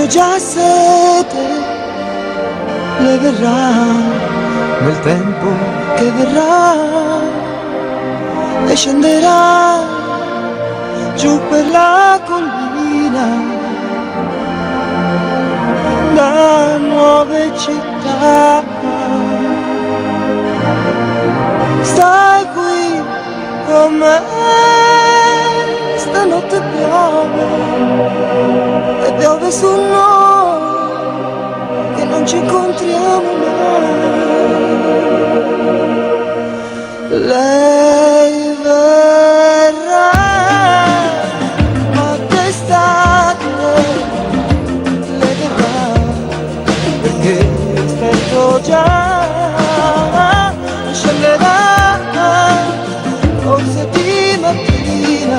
già sete, le verrà nel tempo che verrà e scenderà giù per la collina da nuove città. Stai qui con me, stanotte piove e piove su noi che non ci incontriamo mai. Lei verrà a d'estate, lei verrà perché aspetto già, scenderà forse di mattina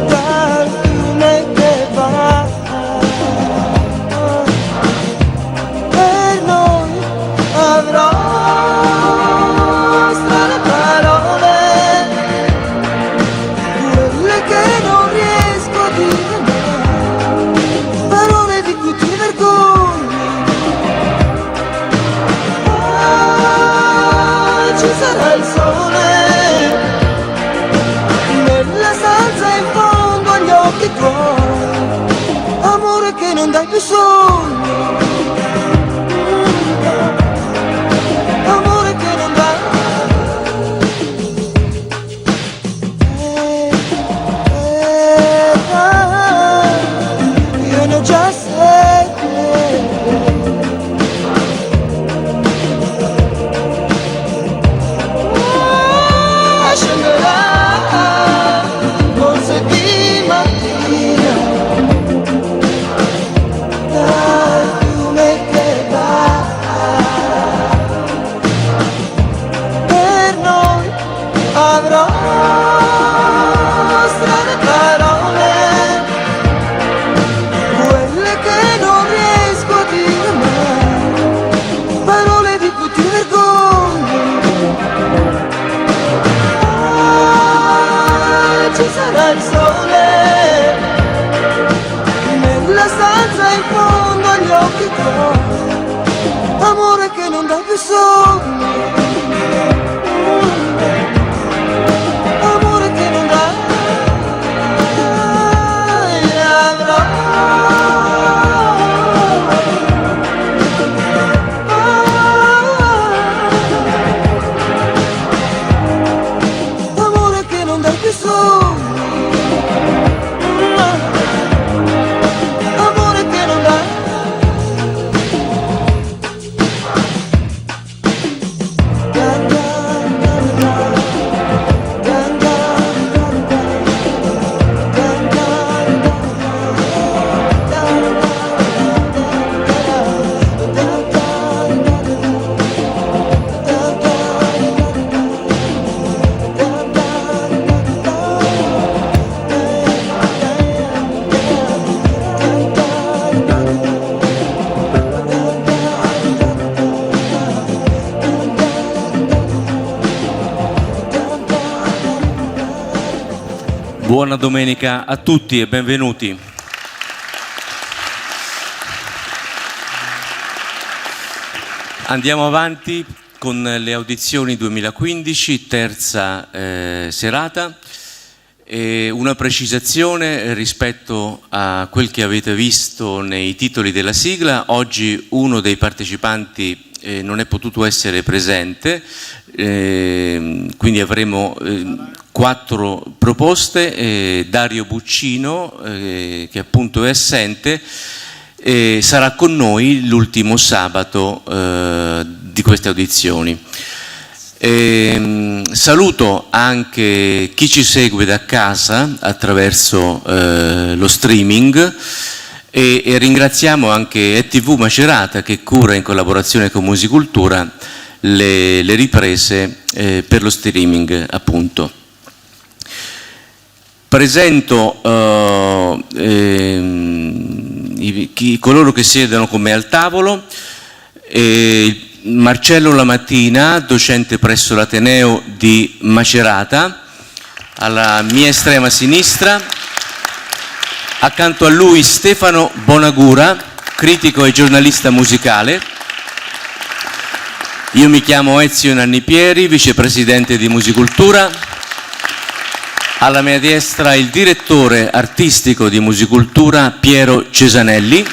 dal fiume che va. Per noi avrò strane parole, quelle che non riesco a dire mai, parole di cui ti vergogni. Ci sarà il sole nella stanza in fondo agli occhi tuoi, amore che non dai più sogni, amore che non dai. Io ne ho già sete, scenderà forse di mattina dal fiume che va. Per noi avrò strane parole, quelle che non riesco a dire mai, parole di cui ti vergogni. Ci sarà il sole nella stanza in fondo agli occhi tuoi, amore che non dà più sogni, amore che non dà. Amore che non dà più sogni, amore che non dà. Buona domenica a tutti e benvenuti. Andiamo avanti con le audizioni 2015, terza serata. Una precisazione rispetto a quel che avete visto nei titoli della sigla. Oggi uno dei partecipanti non è potuto essere presente, quindi avremo 4 proposte. Dario Buccino, che appunto è assente, sarà con noi l'ultimo sabato di queste audizioni. Saluto anche chi ci segue da casa attraverso lo streaming e ringraziamo anche ETV Macerata che cura in collaborazione con Musicultura le riprese per lo streaming appunto. Presento coloro che siedono con me al tavolo. Marcello Lamatina, docente presso l'Ateneo di Macerata, alla mia estrema sinistra. Accanto a lui Stefano Bonagura, critico e giornalista musicale. Io mi chiamo Ezio Nannipieri, vicepresidente di Musicultura. Alla mia destra il direttore artistico di Musicultura Piero Cesanelli.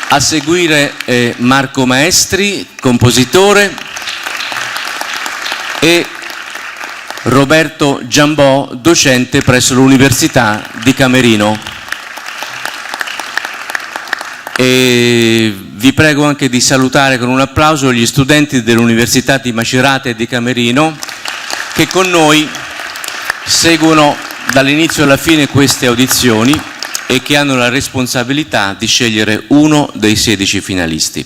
A seguire Marco Maestri, compositore, e Roberto Giambò, docente presso l'Università di Camerino. E vi prego anche di salutare con un applauso gli studenti dell'Università di Macerata e di Camerino che con noi seguono dall'inizio alla fine queste audizioni e che hanno la responsabilità di scegliere uno dei 16 finalisti.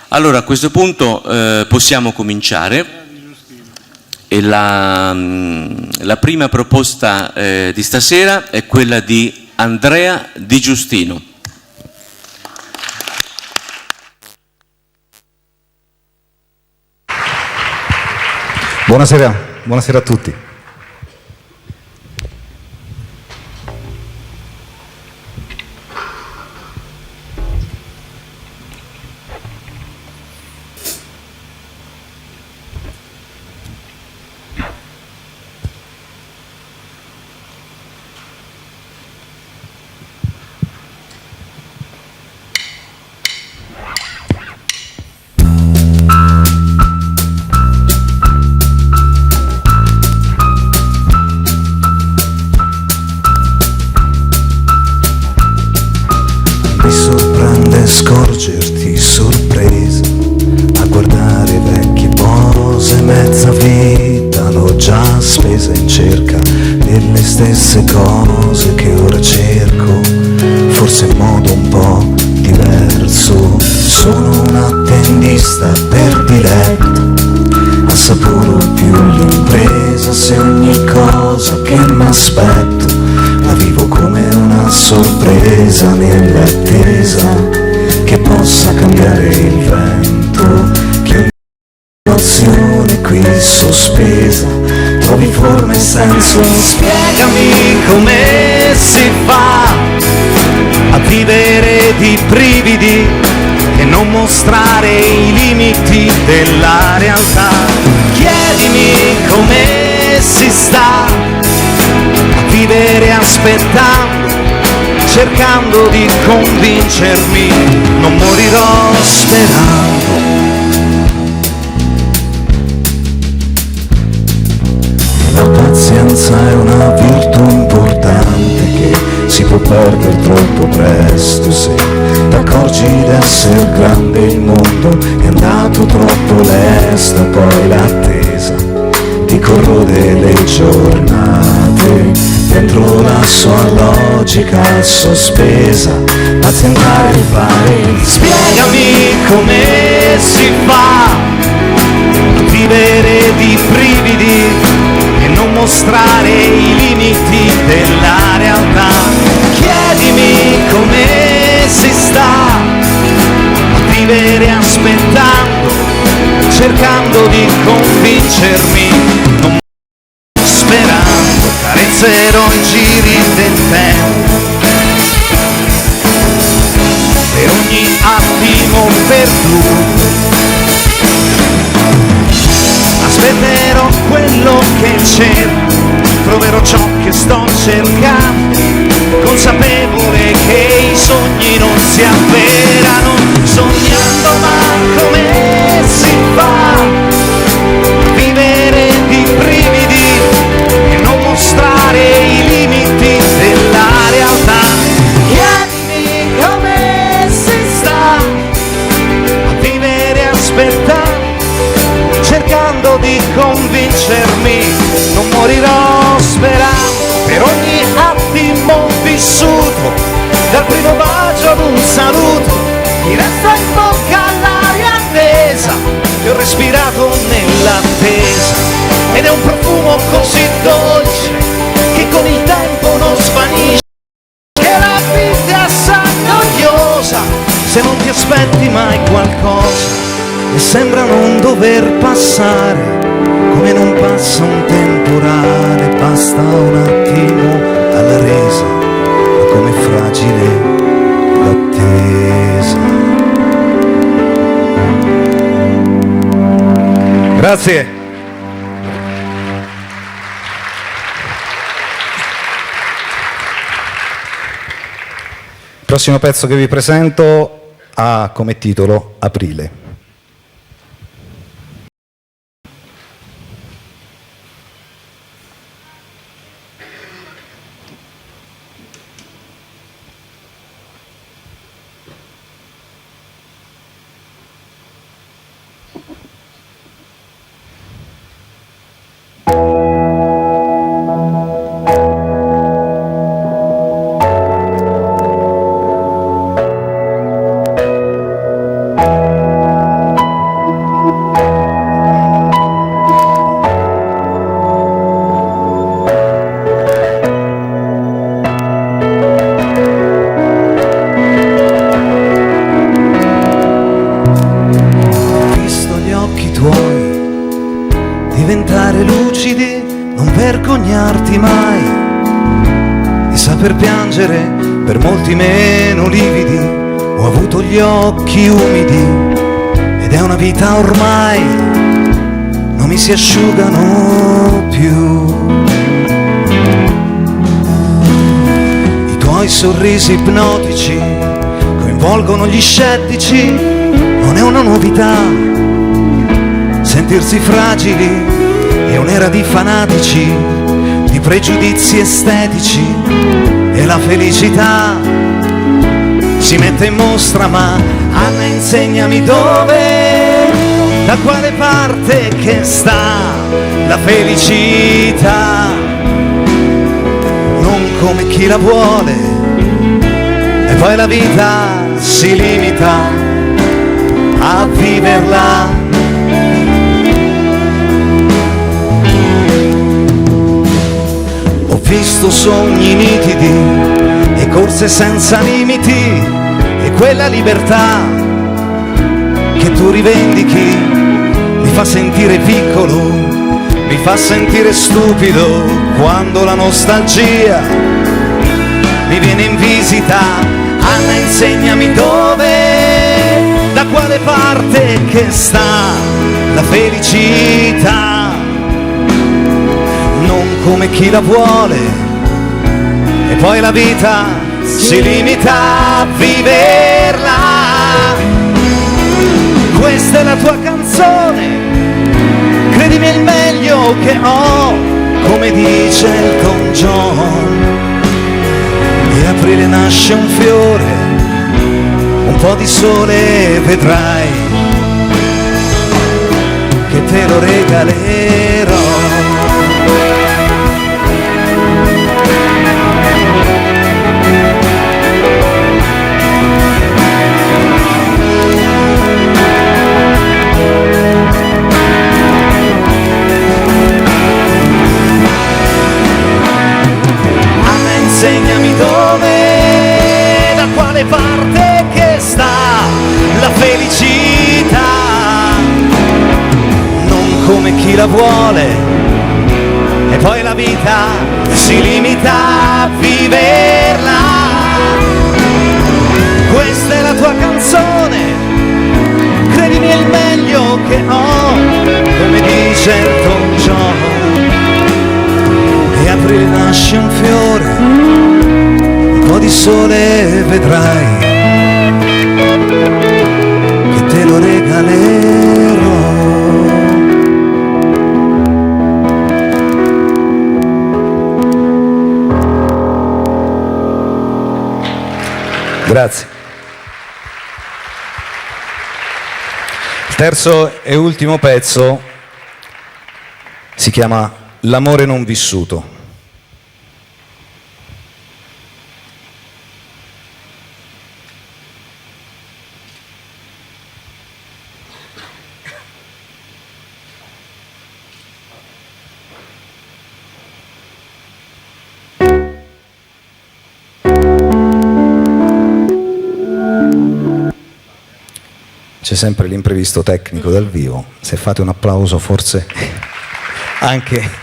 Allora, a questo punto possiamo cominciare. E la prima proposta di stasera è quella di Andrea Di Giustino. Buonasera a tutti. Scorgerti sorpresa a guardare vecchie pose, mezza vita l'ho già spesa in cerca delle stesse cose che ora cerco, forse in modo un po' diverso. Sono un attendista per diletto, assaporo più l'impresa se ogni cosa che m'aspetto la vivo come una sorpresa nell'attesa che possa cambiare il vento, che ogni emozione qui sospesa trovi forma e senso. Spiegami come si fa a vivere di brividi e non mostrare i limiti della realtà. Chiedimi come si sta a vivere aspettando, cercando di convincermi, non morirò sperando. La pazienza è una virtù importante che si può perdere troppo presto se t'accorgi d'essere grande, il mondo è andato troppo lesto, poi l'attesa ti corrode le giornate dentro la sua logica sospesa a tentare di fare. Spiegami come si fa a vivere di brividi e non mostrare i limiti della realtà. Chiedimi come si sta a vivere aspettando, cercando di convincermi, non sperando, carezzerò i giri del tempo per ogni attimo perduto. Aspetterò quello che cerco, troverò ciò che sto cercando, consapevole che i sogni non si avverano, sognando. Ma come si fa a vivere di brividi e non mostrare i limiti della realtà? Chiedimi come si sta a vivere aspettando, cercando di convincermi, non morirò sperando. Per ogni attimo vissuto, dal primo bacio ad un saluto, mi resta in bocca l'aria tesa che ho respirato nell'attesa, ed è un profumo così dolce che con il tempo non svanisce, che la vita è assai noiosa se non ti aspetti mai qualcosa e sembra non dover passare come non passa un temporale, basta un attimo alla resa, ma come fragile l'attesa. Grazie. Il prossimo pezzo che vi presento ha come titolo Aprile. Diventare lucidi, non vergognarti mai di saper piangere per molti meno lividi. Ho avuto gli occhi umidi ed è una vita ormai, non mi si asciugano più. I tuoi sorrisi ipnotici coinvolgono gli scettici, non è una novità. Sentirsi fragili è un'era di fanatici, di pregiudizi estetici, e la felicità si mette in mostra. Ma Anna, insegnami dove, da quale parte che sta la felicità. Non come chi la vuole e poi la vita si limita a viverla. Ho visto sogni nitidi e corse senza limiti, e quella libertà che tu rivendichi mi fa sentire piccolo, mi fa sentire stupido quando la nostalgia mi viene in visita. Anna, insegnami dove, da quale parte che sta la felicità. Non come chi la vuole e poi la vita si limita a viverla. Questa è la tua canzone, credimi è il meglio che ho, come dice Elton John. E aprile nasce un fiore, un po' di sole vedrai che te lo regalerò. Insegnami dove, da quale parte che sta la felicità. Non come chi la vuole e poi la vita si limita a viverla. Questa è la tua canzone, credimi è il meglio che ho, come dice Elton John. E aprile nasce un fiore, un po' di sole vedrai che te lo regalerò. Grazie. Il terzo e ultimo pezzo si chiama L'amore non vissuto. C'è sempre l'imprevisto tecnico dal vivo, se fate un applauso forse anche.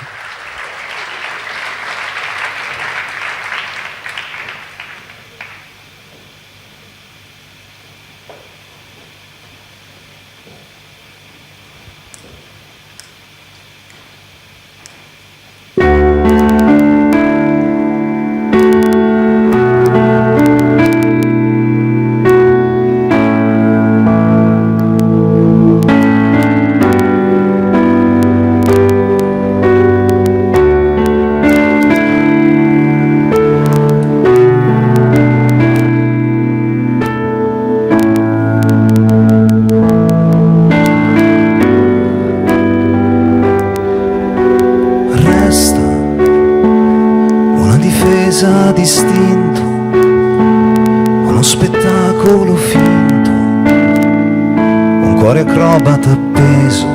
Distinto, uno spettacolo finto, un cuore acrobata appeso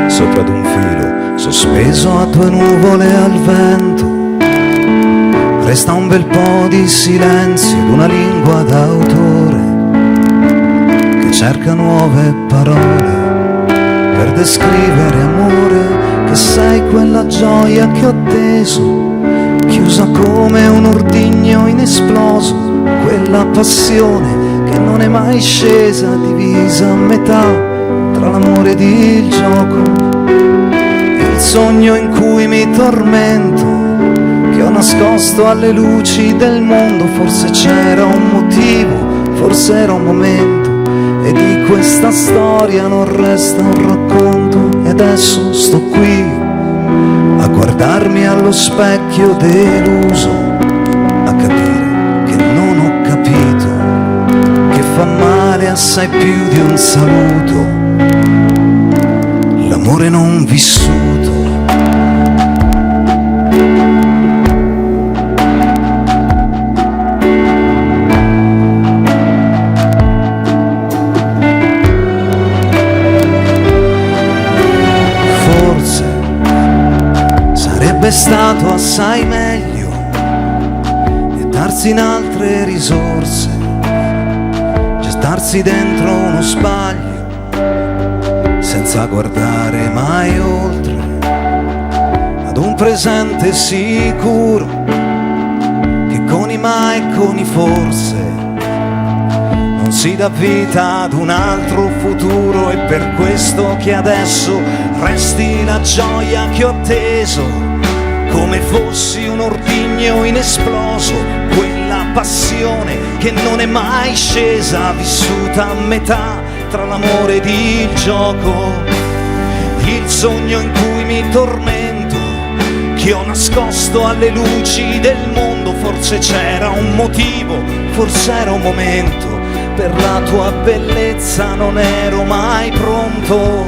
sopra ad un filo sospeso a due nuvole al vento. Resta un bel po' di silenzio ed una lingua d'autore che cerca nuove parole per descrivere amore, che sei quella gioia che ho atteso, chiusa come un ordigno inesploso, quella passione che non è mai scesa, divisa a metà tra l'amore ed il gioco, il sogno in cui mi tormento, che ho nascosto alle luci del mondo. Forse c'era un motivo, forse era un momento, e di questa storia non resta un racconto. E adesso sto qui a guardarmi allo specchio deluso, a capire che non ho capito, che fa male assai più di un saluto, l'amore non vissuto. Sarebbe stato assai meglio gettarsi in altre risorse, gettarsi dentro uno spaglio senza guardare mai oltre ad un presente sicuro che con i ma e con i forse non si dà vita ad un altro futuro. E per questo che adesso resti la gioia che ho atteso, come fossi un ordigno inesploso, quella passione che non è mai scesa, vissuta a metà tra l'amore ed il gioco, il sogno in cui mi tormento, che ho nascosto alle luci del mondo. Forse c'era un motivo, forse era un momento, per la tua bellezza non ero mai pronto.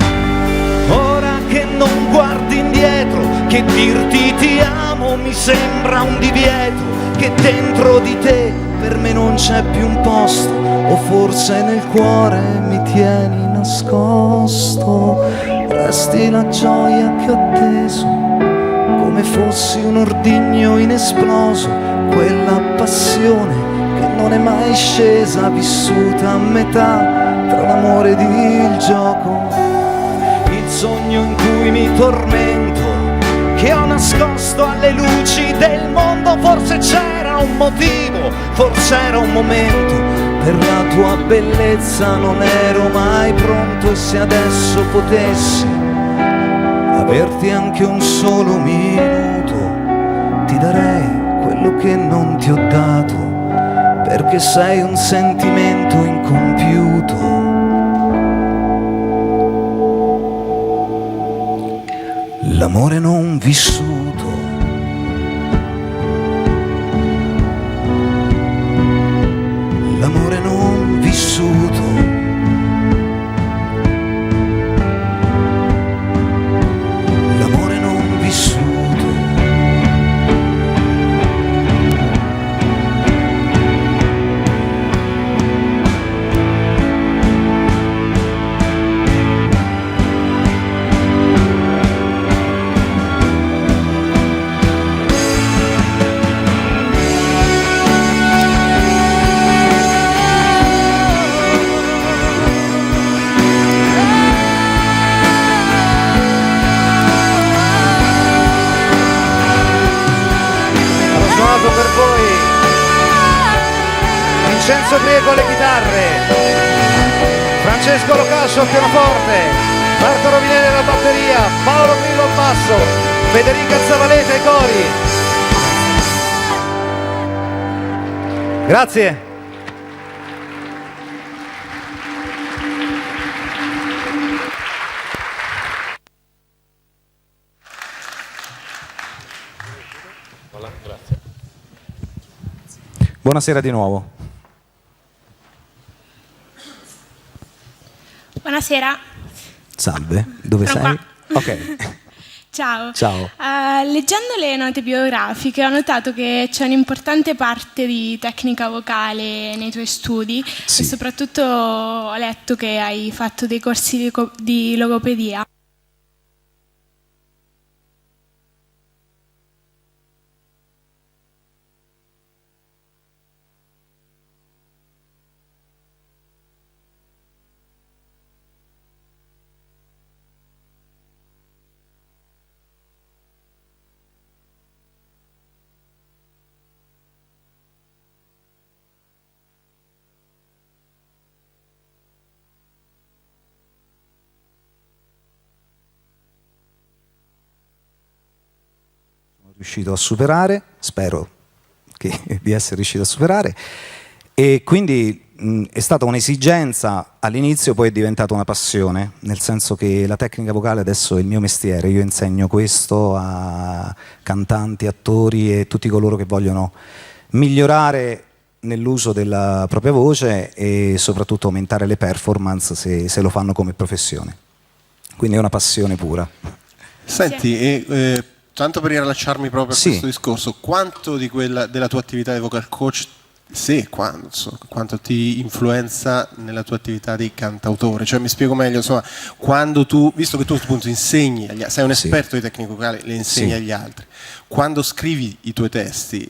Ora che non guardi indietro, che dirti ti amo mi sembra un divieto, che dentro di te per me non c'è più un posto, o forse nel cuore mi tieni nascosto. Resti la gioia che ho atteso, come fossi un ordigno inesploso, quella passione che non è mai scesa, vissuta a metà tra l'amore ed il gioco, il sogno in cui mi tormento, che ho nascosto alle luci del mondo. Forse c'era un motivo, forse era un momento, per la tua bellezza non ero mai pronto. E se adesso potessi averti anche un solo minuto, ti darei quello che non ti ho dato, perché sei un sentimento incompiuto. L'amore non vissuto. L'amore non vissuto. L'amore non vissuto. Niccolo Cascio al pianoforte, Marco Rovinelli alla batteria, Paolo Grillo al basso, Federica Zavaleta ai cori. Grazie. Buonasera di nuovo. Buonasera. Salve, dove Sono sei? qua. Ok. Ciao. Ciao. Leggendo le note biografiche ho notato che c'è un'importante parte di tecnica vocale nei tuoi studi Sì. e soprattutto ho letto che hai fatto dei corsi di logopedia. Riuscito a superare, spero di essere riuscito a superare, e quindi è stata un'esigenza all'inizio, poi è diventata una passione, nel senso che la tecnica vocale adesso è il mio mestiere, io insegno questo a cantanti, attori e tutti coloro che vogliono migliorare nell'uso della propria voce e soprattutto aumentare le performance se lo fanno come professione, quindi è una passione pura. Senti, tanto per riallacciarmi proprio a Sì. questo discorso, quanto della tua attività di vocal coach, quanto ti influenza nella tua attività di cantautore? Cioè, mi spiego meglio, insomma, quando tu, visto che tu appunto insegni, sei un esperto di tecnica vocale, le insegni Sì. agli altri, quando scrivi i tuoi testi,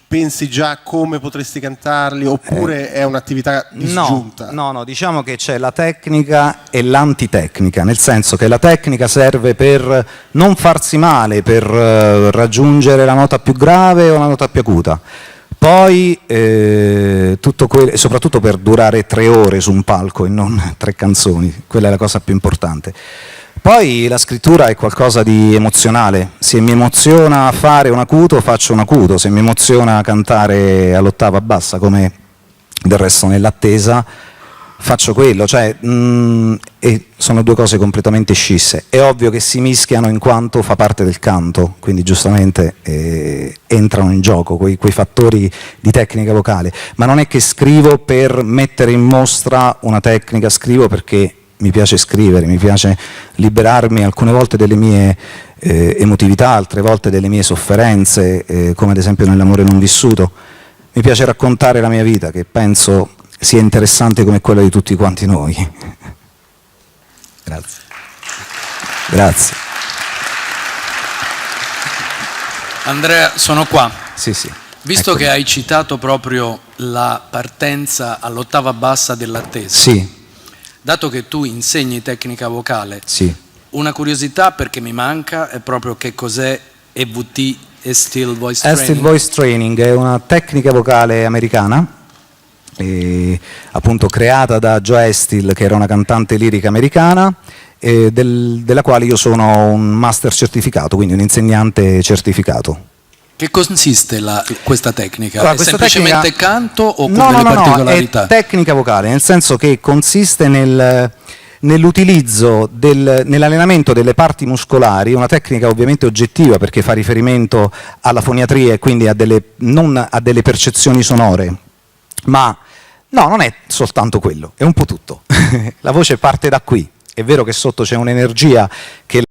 pensi già come potresti cantarli oppure è un'attività disgiunta? No, diciamo che c'è la tecnica e l'antitecnica, nel senso che la tecnica serve per non farsi male, per raggiungere la nota più grave o la nota più acuta. Poi soprattutto per durare 3 ore su un palco e non 3 canzoni, quella è la cosa più importante. Poi la scrittura è qualcosa di emozionale, se mi emoziona fare un acuto faccio un acuto, se mi emoziona cantare all'ottava bassa come del resto nell'attesa faccio quello, cioè e sono 2 cose completamente scisse. È ovvio che si mischiano in quanto fa parte del canto, quindi giustamente entrano in gioco quei fattori di tecnica vocale, ma non è che scrivo per mettere in mostra una tecnica, scrivo perché mi piace scrivere, mi piace liberarmi alcune volte delle mie emotività, altre volte delle mie sofferenze, come ad esempio nell'amore non vissuto. Mi piace raccontare la mia vita, che penso sia interessante come quella di tutti quanti noi. Grazie. Grazie. Andrea, sono qua. Sì, sì. Visto Eccomi. che hai citato proprio la partenza all'ottava bassa dell'attesa, Sì, dato che tu insegni tecnica vocale, sì. una curiosità perché mi manca è proprio che cos'è EVT, Still Voice Training. Still Voice Training è una tecnica vocale americana, appunto creata da Joe Estill, che era una cantante lirica americana, della quale io sono un master certificato, quindi un insegnante certificato. Che consiste questa tecnica? Allora, è questa semplicemente tecnica... canto o con no, delle no, particolarità? No, è tecnica vocale, nel senso che consiste nell'utilizzo, nell'allenamento delle parti muscolari, una tecnica ovviamente oggettiva perché fa riferimento alla foniatria e quindi non a delle percezioni sonore, ma no, non è soltanto quello, è un po' tutto. La voce parte da qui, è vero che sotto c'è un'energia che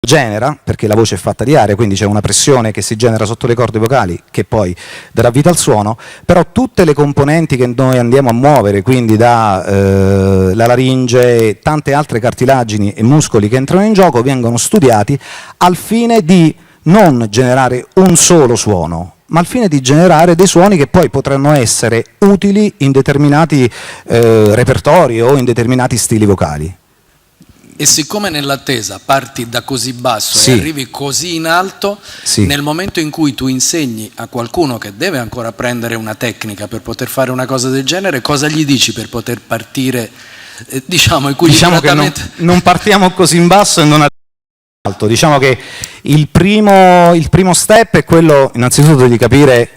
genera, perché la voce è fatta di aria, quindi c'è una pressione che si genera sotto le corde vocali che poi darà vita al suono, però tutte le componenti che noi andiamo a muovere, quindi la laringe e tante altre cartilagini e muscoli che entrano in gioco, vengono studiati al fine di non generare un solo suono, ma al fine di generare dei suoni che poi potranno essere utili in determinati repertori o in determinati stili vocali. E siccome nell'attesa parti da così basso Sì. e arrivi così in alto, Sì. nel momento in cui tu insegni a qualcuno che deve ancora prendere una tecnica per poter fare una cosa del genere, cosa gli dici per poter partire diciamo, in cui diciamo che non partiamo così in basso e non alto. Diciamo che il primo step è quello innanzitutto di capire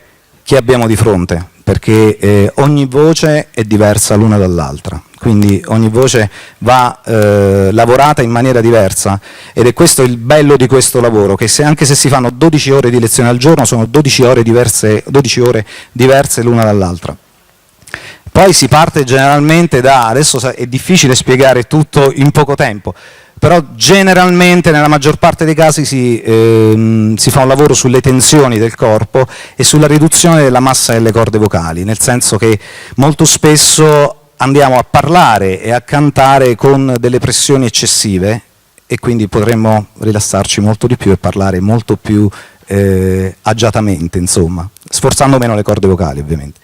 chi abbiamo di fronte, perché ogni voce è diversa l'una dall'altra, quindi ogni voce va lavorata in maniera diversa, ed è questo il bello di questo lavoro, che anche se si fanno 12 ore di lezione al giorno, sono 12 ore diverse l'una dall'altra. Poi si parte generalmente adesso è difficile spiegare tutto in poco tempo, però generalmente nella maggior parte dei casi si fa un lavoro sulle tensioni del corpo e sulla riduzione della massa delle corde vocali, nel senso che molto spesso andiamo a parlare e a cantare con delle pressioni eccessive, e quindi potremmo rilassarci molto di più e parlare molto più agiatamente, insomma, sforzando meno le corde vocali, ovviamente.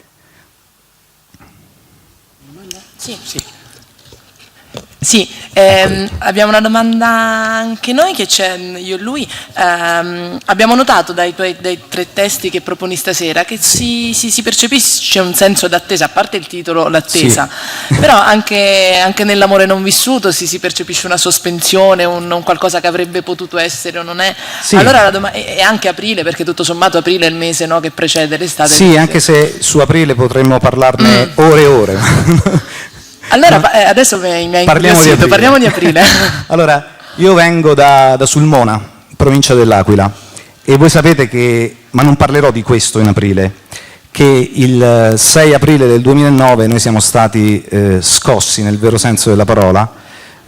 Sì, abbiamo una domanda anche noi, che c'è io e lui. Abbiamo notato dai 3 testi che proponi stasera che si percepisce un senso d'attesa, a parte il titolo, l'attesa, sì. Però anche nell'amore non vissuto si percepisce una sospensione, un qualcosa che avrebbe potuto essere o non è. Sì. Allora la domanda è anche aprile, perché tutto sommato aprile è il mese, no, che precede l'estate. Sì, anche se su aprile potremmo parlarne ore e ore. Allora, adesso mi hai incuriosito, parliamo di aprile. Allora, io vengo da Sulmona, provincia dell'Aquila, e voi sapete che, ma non parlerò di questo in aprile, che il 6 aprile del 2009 noi siamo stati scossi, nel vero senso della parola,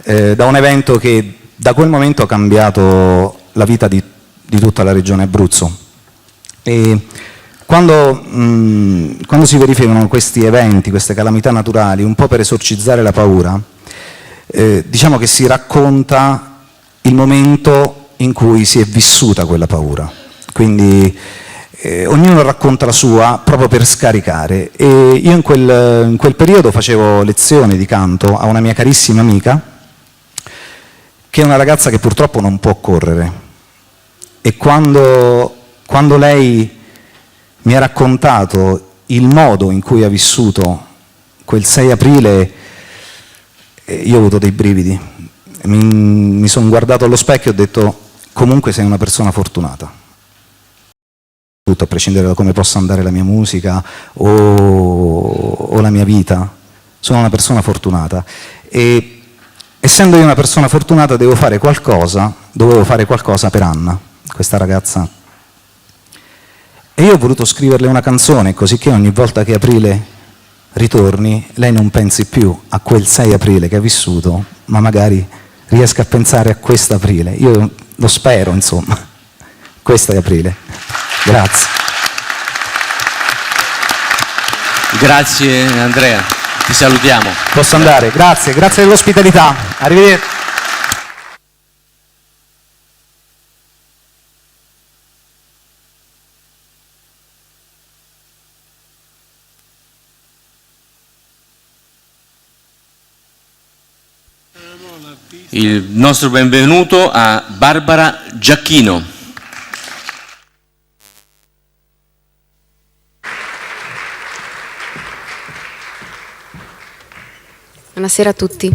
da un evento che da quel momento ha cambiato la vita di tutta la regione Abruzzo. E quando si verificano questi eventi, queste calamità naturali, un po' per esorcizzare la paura, diciamo che si racconta il momento in cui si è vissuta quella paura. Quindi ognuno racconta la sua proprio per scaricare. E io in quel periodo facevo lezioni di canto a una mia carissima amica, che è una ragazza che purtroppo non può correre. E quando lei mi ha raccontato il modo in cui ha vissuto quel 6 aprile, io ho avuto dei brividi, mi sono guardato allo specchio e ho detto: comunque sei una persona fortunata, tutto a prescindere da come possa andare la mia musica o la mia vita, sono una persona fortunata, e essendo io una persona fortunata dovevo fare qualcosa per Anna, questa ragazza. E io ho voluto scriverle una canzone, così che ogni volta che aprile ritorni, lei non pensi più a quel 6 aprile che ha vissuto, ma magari riesca a pensare a quest'aprile. Io lo spero, insomma. Questo è aprile. Grazie. Grazie Andrea, ti salutiamo. Posso andare? Grazie dell'ospitalità. Arrivederci. Il nostro benvenuto a Barbara Giacchino. Buonasera a tutti.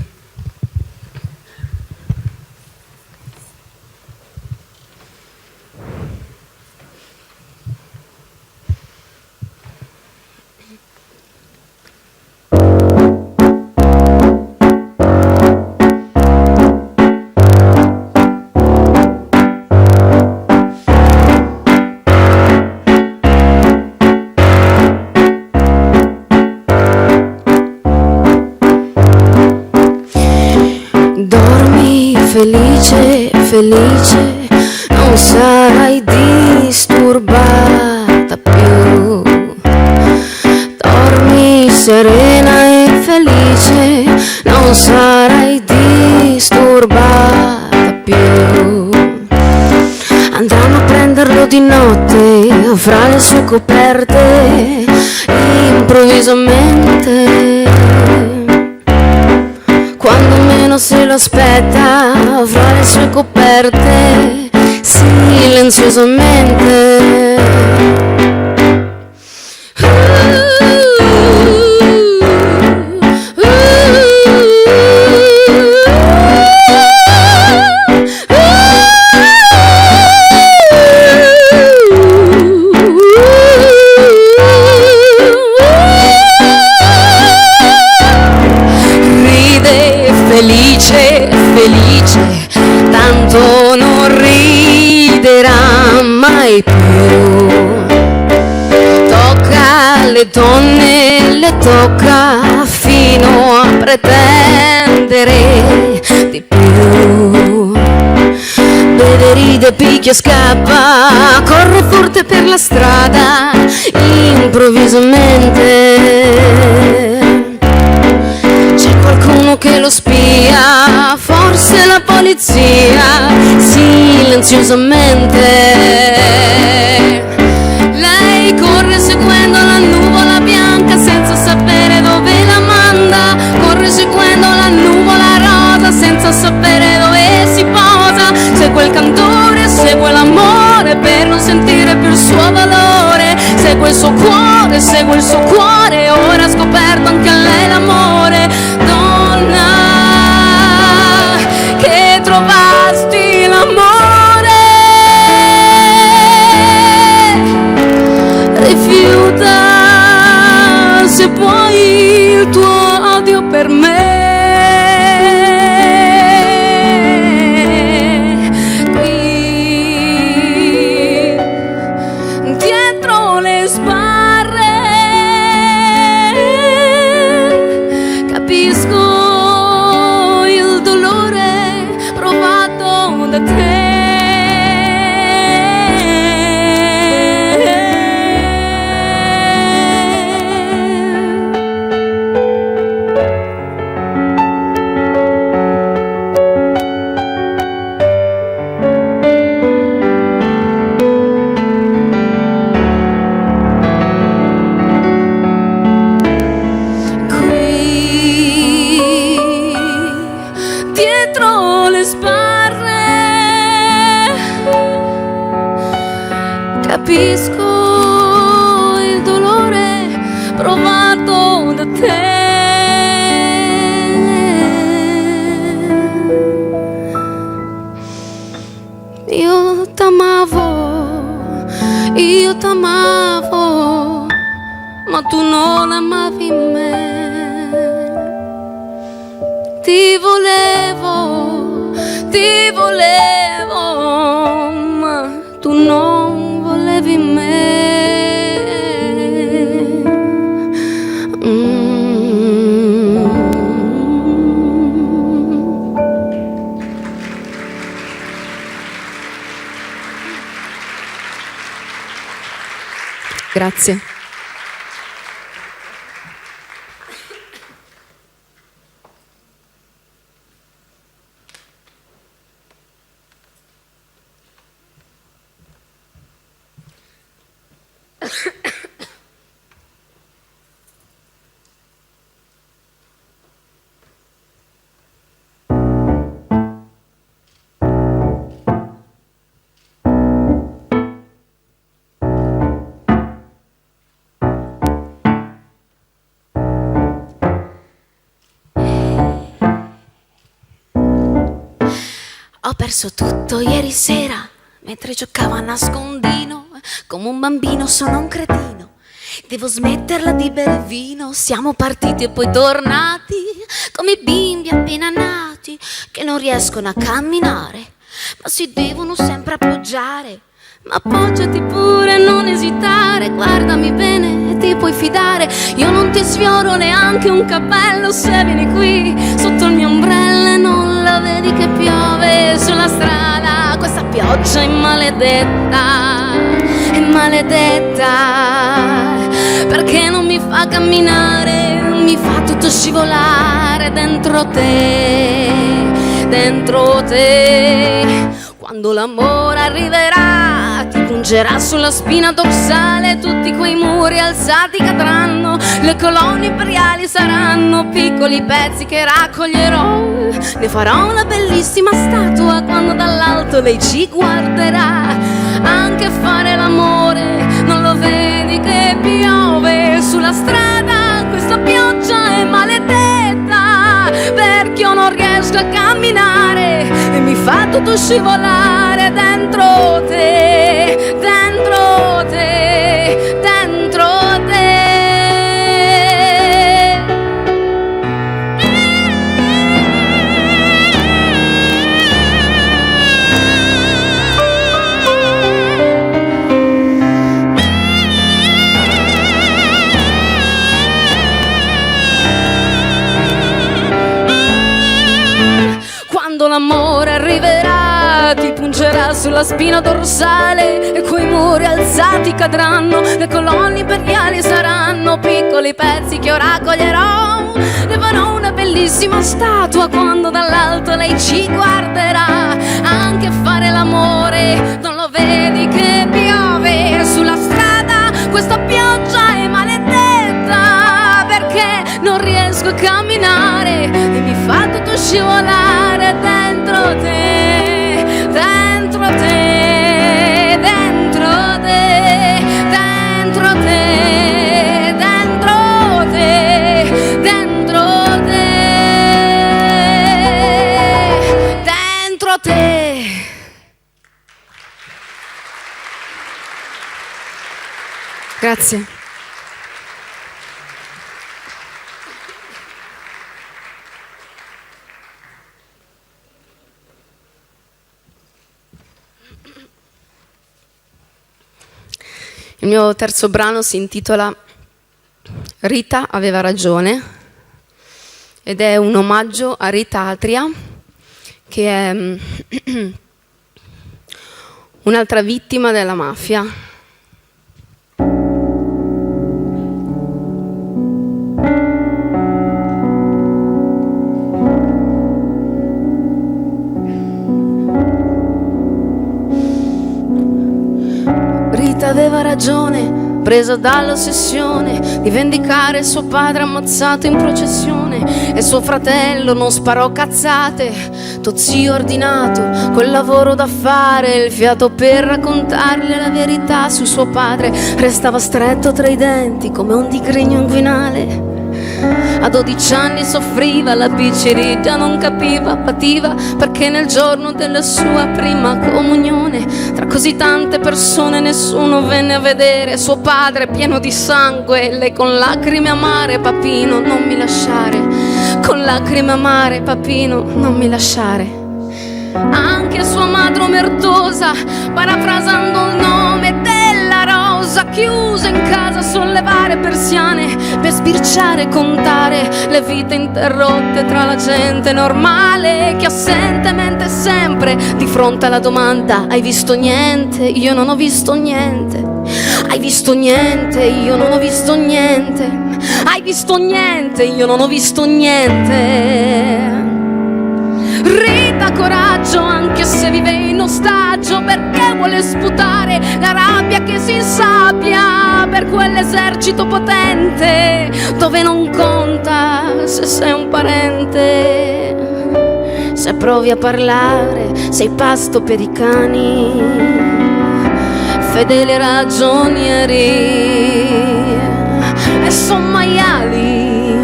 Felice, felice, non sarai disturbata più. Dormi serena e felice, non sarai disturbata più. Andranno a prenderlo di notte fra le sue coperte, improvvisamente. Quando meno se lo aspetta, fra le sue coperte, silenziosamente. alle donne le tocca fino a pretendere di più. Beve, ride, picchia, scappa, corre forte per la strada, improvvisamente c'è qualcuno che lo spia, forse la polizia, silenziosamente. Lei corre seguendo la nuvola bianca senza sapere dove la manda, corre seguendo la nuvola rosa senza sapere dove si posa. Segue il cantore, segue l'amore per non sentire più il suo valore. Segue il suo cuore, ora ha scoperto anche lei l'amore. Donna, che trovasti l'amore, rifiuta se puoi il tuo odio per me. Capisco il dolore provato da te. Io t'amavo, ma tu non amavi me. Ti volevo, ma tu non volevi me. Grazie. Ho perso tutto ieri sera mentre giocavo a nascondino. Come un bambino sono un cretino. Devo smetterla di bere vino. Siamo partiti e poi tornati come i bimbi appena nati che non riescono a camminare ma si devono sempre appoggiare. Ma appoggiati pure, non esitare, guardami bene e ti puoi fidare. Io non ti sfioro neanche un capello se vieni qui sotto il mio ombrello e non la vedi che piove sulla strada. Questa pioggia è maledetta, perché non mi fa camminare, mi fa tutto scivolare dentro te. Quando l'amore arriverà, ti pungerà sulla spina dorsale, tutti quei muri alzati cadranno, le colonne imperiali saranno piccoli pezzi che raccoglierò. Ne farò una bellissima statua quando dall'alto lei ci guarderà. Anche fare l'amore, non lo vedi che piove sulla strada? Questa pioggia è maledetta, perché io non riesco a camminare e mi fa tutto scivolare dentro te, dentro te, dentro te. quando l'amore arriverà ti pungerà sulla spina dorsale e quei muri alzati cadranno, le colonne imperiali saranno piccoli pezzi che ora coglierò. Le farò una bellissima statua quando dall'alto lei ci guarderà. Anche a fare l'amore non lo vedi che piove sulla strada? Questa pioggia è maledetta perché non riesco a camminare e mi fa tutto scivolare dentro te, dentro te, dentro te, dentro te, dentro te, dentro te, dentro te. Grazie. Il mio terzo brano si intitola Rita aveva ragione ed è un omaggio a Rita Atria, che è un'altra vittima della mafia. Rita aveva ragione, presa dall'ossessione di vendicare suo padre ammazzato in processione, e suo fratello non sparò cazzate, tuo zio ordinato quel lavoro da fare, il fiato per raccontarle la verità su suo padre restava stretto tra i denti come un digregno inguinale. A 12 anni soffriva, la piccirita non capiva, pativa perché nel giorno della sua prima comunione tra così tante persone nessuno venne a vedere suo padre pieno di sangue, lei con lacrime amare: papino non mi lasciare, con lacrime amare: papino non mi lasciare. Anche sua madre omertosa, parafrasando il nome della rosa, chiusa in casa a sollevare persiane per sbirciare e contare le vite interrotte tra la gente normale che assentemente sempre di fronte alla domanda: hai visto niente? Io non ho visto niente. Hai visto niente? Io non ho visto niente. Hai visto niente? Io non ho visto niente. Rita coraggio anche se vive in ostaggio perché vuole sputare la rabbia che si insabbia per quell'esercito potente dove non conta se sei un parente. Se provi a parlare sei pasto per i cani, fedeli ragionieri e son maiali,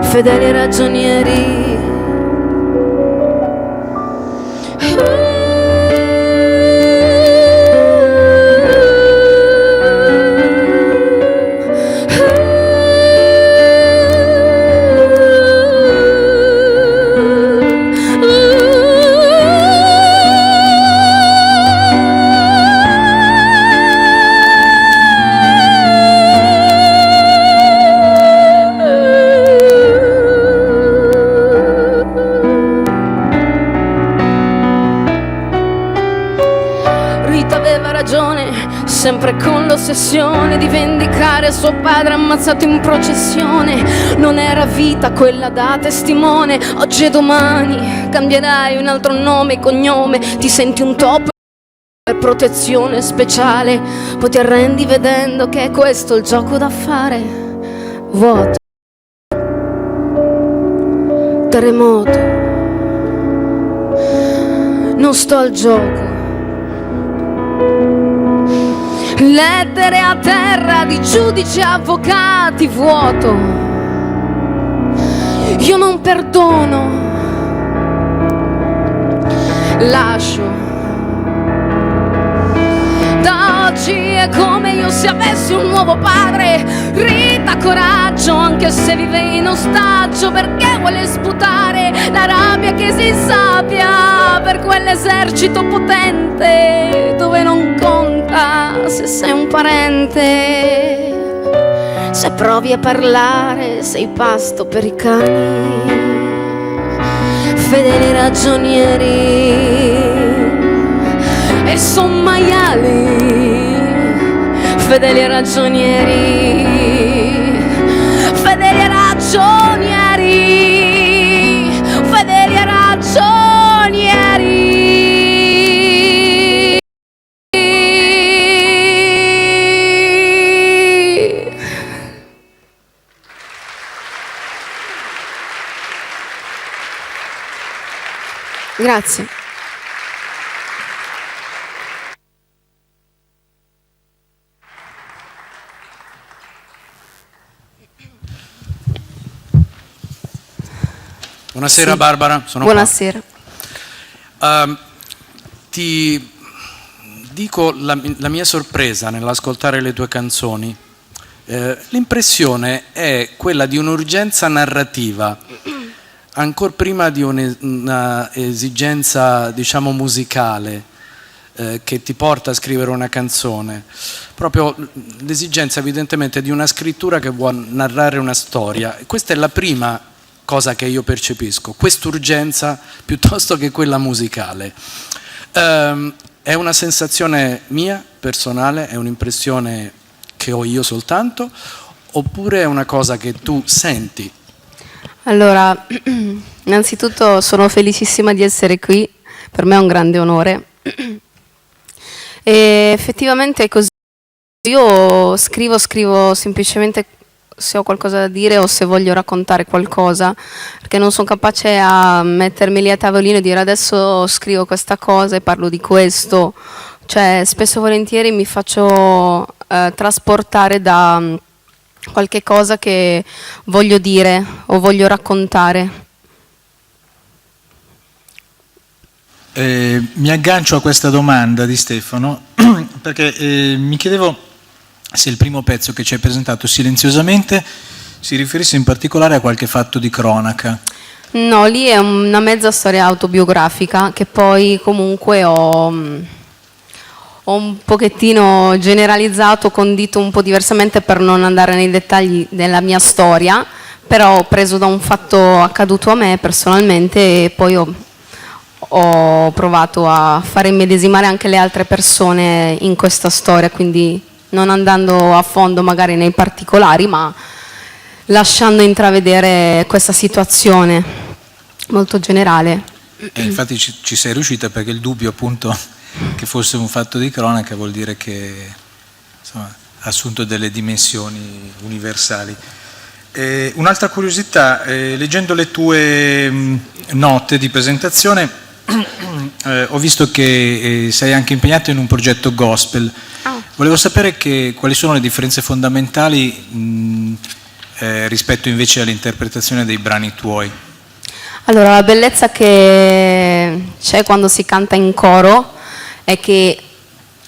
fedeli ragionieri. Sempre con l'ossessione di vendicare suo padre ammazzato in processione. Non era vita quella da testimone. Oggi e domani cambierai un altro nome e cognome. Ti senti un topo per protezione speciale. Poi ti arrendi vedendo che è questo il gioco da fare. Vuoto, terremoto, non sto al gioco. Lettere a terra di giudici e avvocati, vuoto. Io non perdono, lascio. Da oggi è come io se avessi un nuovo padre. Rita coraggio anche se vive in ostaggio perché vuole sputare la rabbia che si insabbia per quell'esercito potente dove non conta se sei un parente. Se provi a parlare sei pasto per i cani, fedeli ragionieri, e son maiali, fedeli ragionieri, fedeli ragionieri, fedeli ragionieri. Grazie. Buonasera Sì. Barbara, sono Buonasera. qua. Ti dico la mia sorpresa nell'ascoltare le tue canzoni. L'impressione è quella di un'urgenza narrativa, ancora prima di una esigenza, diciamo, musicale, che ti porta a scrivere una canzone. Proprio l'esigenza evidentemente di una scrittura che vuole narrare una storia. Questa è la prima cosa che io percepisco, quest'urgenza piuttosto che quella musicale. È una sensazione mia, personale, è un'impressione che ho io soltanto, oppure è una cosa che tu senti? Allora, innanzitutto sono felicissima di essere qui, per me è un grande onore. E effettivamente è così. Io scrivo semplicemente se ho qualcosa da dire o se voglio raccontare qualcosa, perché non sono capace a mettermi lì a tavolino e dire adesso scrivo questa cosa e parlo di questo. Cioè, spesso e volentieri mi faccio trasportare da qualche cosa che voglio dire o voglio raccontare. Mi aggancio a questa domanda di Stefano perché mi chiedevo se il primo pezzo che ci hai presentato, Silenziosamente, si riferisse in particolare a qualche fatto di cronaca. No, lì è una mezza storia autobiografica che poi comunque ho un pochettino generalizzato, condito un po' diversamente per non andare nei dettagli della mia storia, però ho preso da un fatto accaduto a me personalmente e poi ho provato a far immedesimare anche le altre persone in questa storia, quindi non andando a fondo magari nei particolari, ma lasciando intravedere questa situazione molto generale. Infatti ci sei riuscita, perché il dubbio appunto che fosse un fatto di cronaca vuol dire che insomma, ha assunto delle dimensioni universali. Un'altra curiosità, leggendo le tue note di presentazione ho visto che sei anche impegnato in un progetto gospel. Volevo sapere quali sono le differenze fondamentali rispetto invece all'interpretazione dei brani tuoi. Allora, la bellezza che c'è quando si canta in coro è che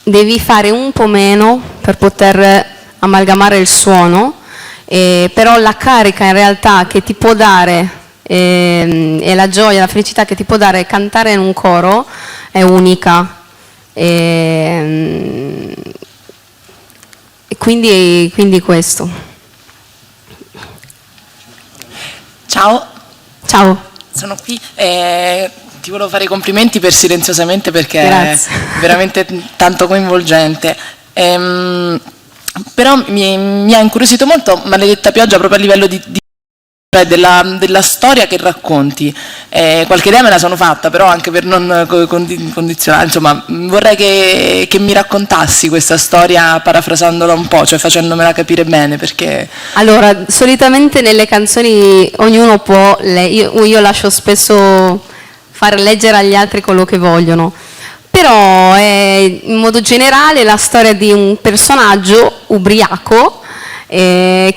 devi fare un po' meno per poter amalgamare il suono, però la carica in realtà che ti può dare e la gioia, la felicità che ti può dare cantare in un coro è unica. E quindi questo. Ciao. Ciao. Sono qui. Ti volevo fare i complimenti per Silenziosamente perché Grazie. è veramente tanto coinvolgente. Però mi ha incuriosito molto Maledetta pioggia proprio a livello della storia che racconti. Qualche idea me la sono fatta, però anche per non condizionare, insomma, vorrei che mi raccontassi questa storia parafrasandola un po', cioè facendomela capire bene, perché... Allora, solitamente nelle canzoni ognuno può, io lascio spesso far leggere agli altri quello che vogliono, però è in modo generale la storia di un personaggio ubriaco che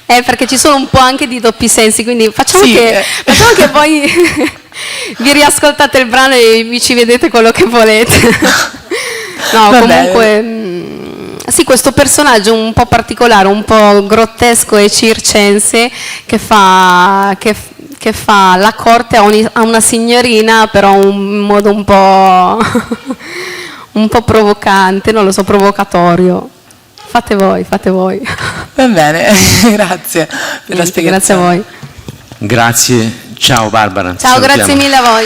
perché ci sono un po' anche di doppi sensi, quindi facciamo che poi vi riascoltate il brano e vi ci vedete quello che volete. No, comunque sì, questo personaggio un po' particolare, un po' grottesco e circense che fa la corte a una signorina, però in modo un po' provocante, non lo so, provocatorio. Fate voi. Va bene, grazie per la spiegazione. Grazie a voi. Grazie, ciao Barbara. Ciao, grazie mille a voi.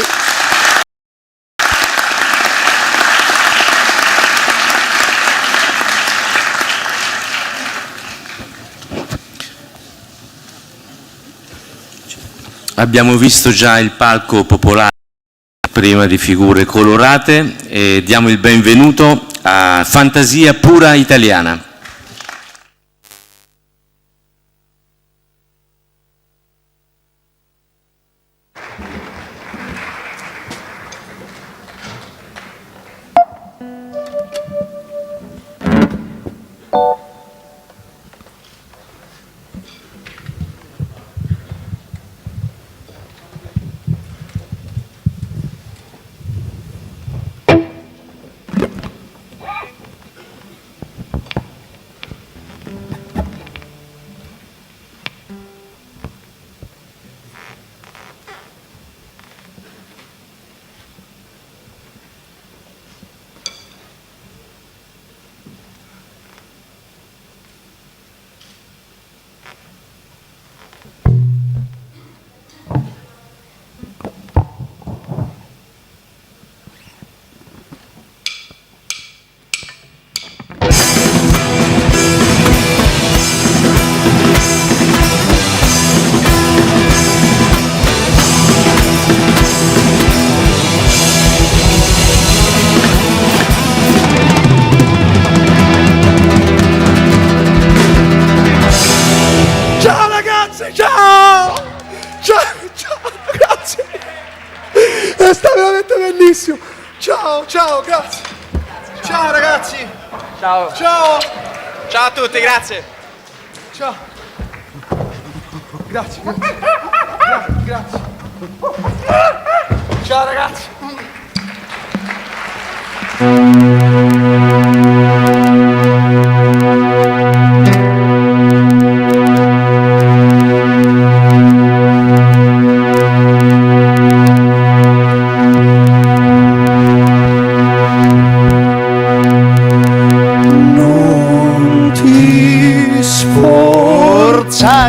Abbiamo visto già il palco popolare prima di figure colorate e diamo il benvenuto a Fantasia Pura Italiana. Ciao, grazie. Ciao ragazzi. Ciao. Ciao. Ciao a tutti, grazie. Ciao. Grazie. Grazie. Ciao ragazzi.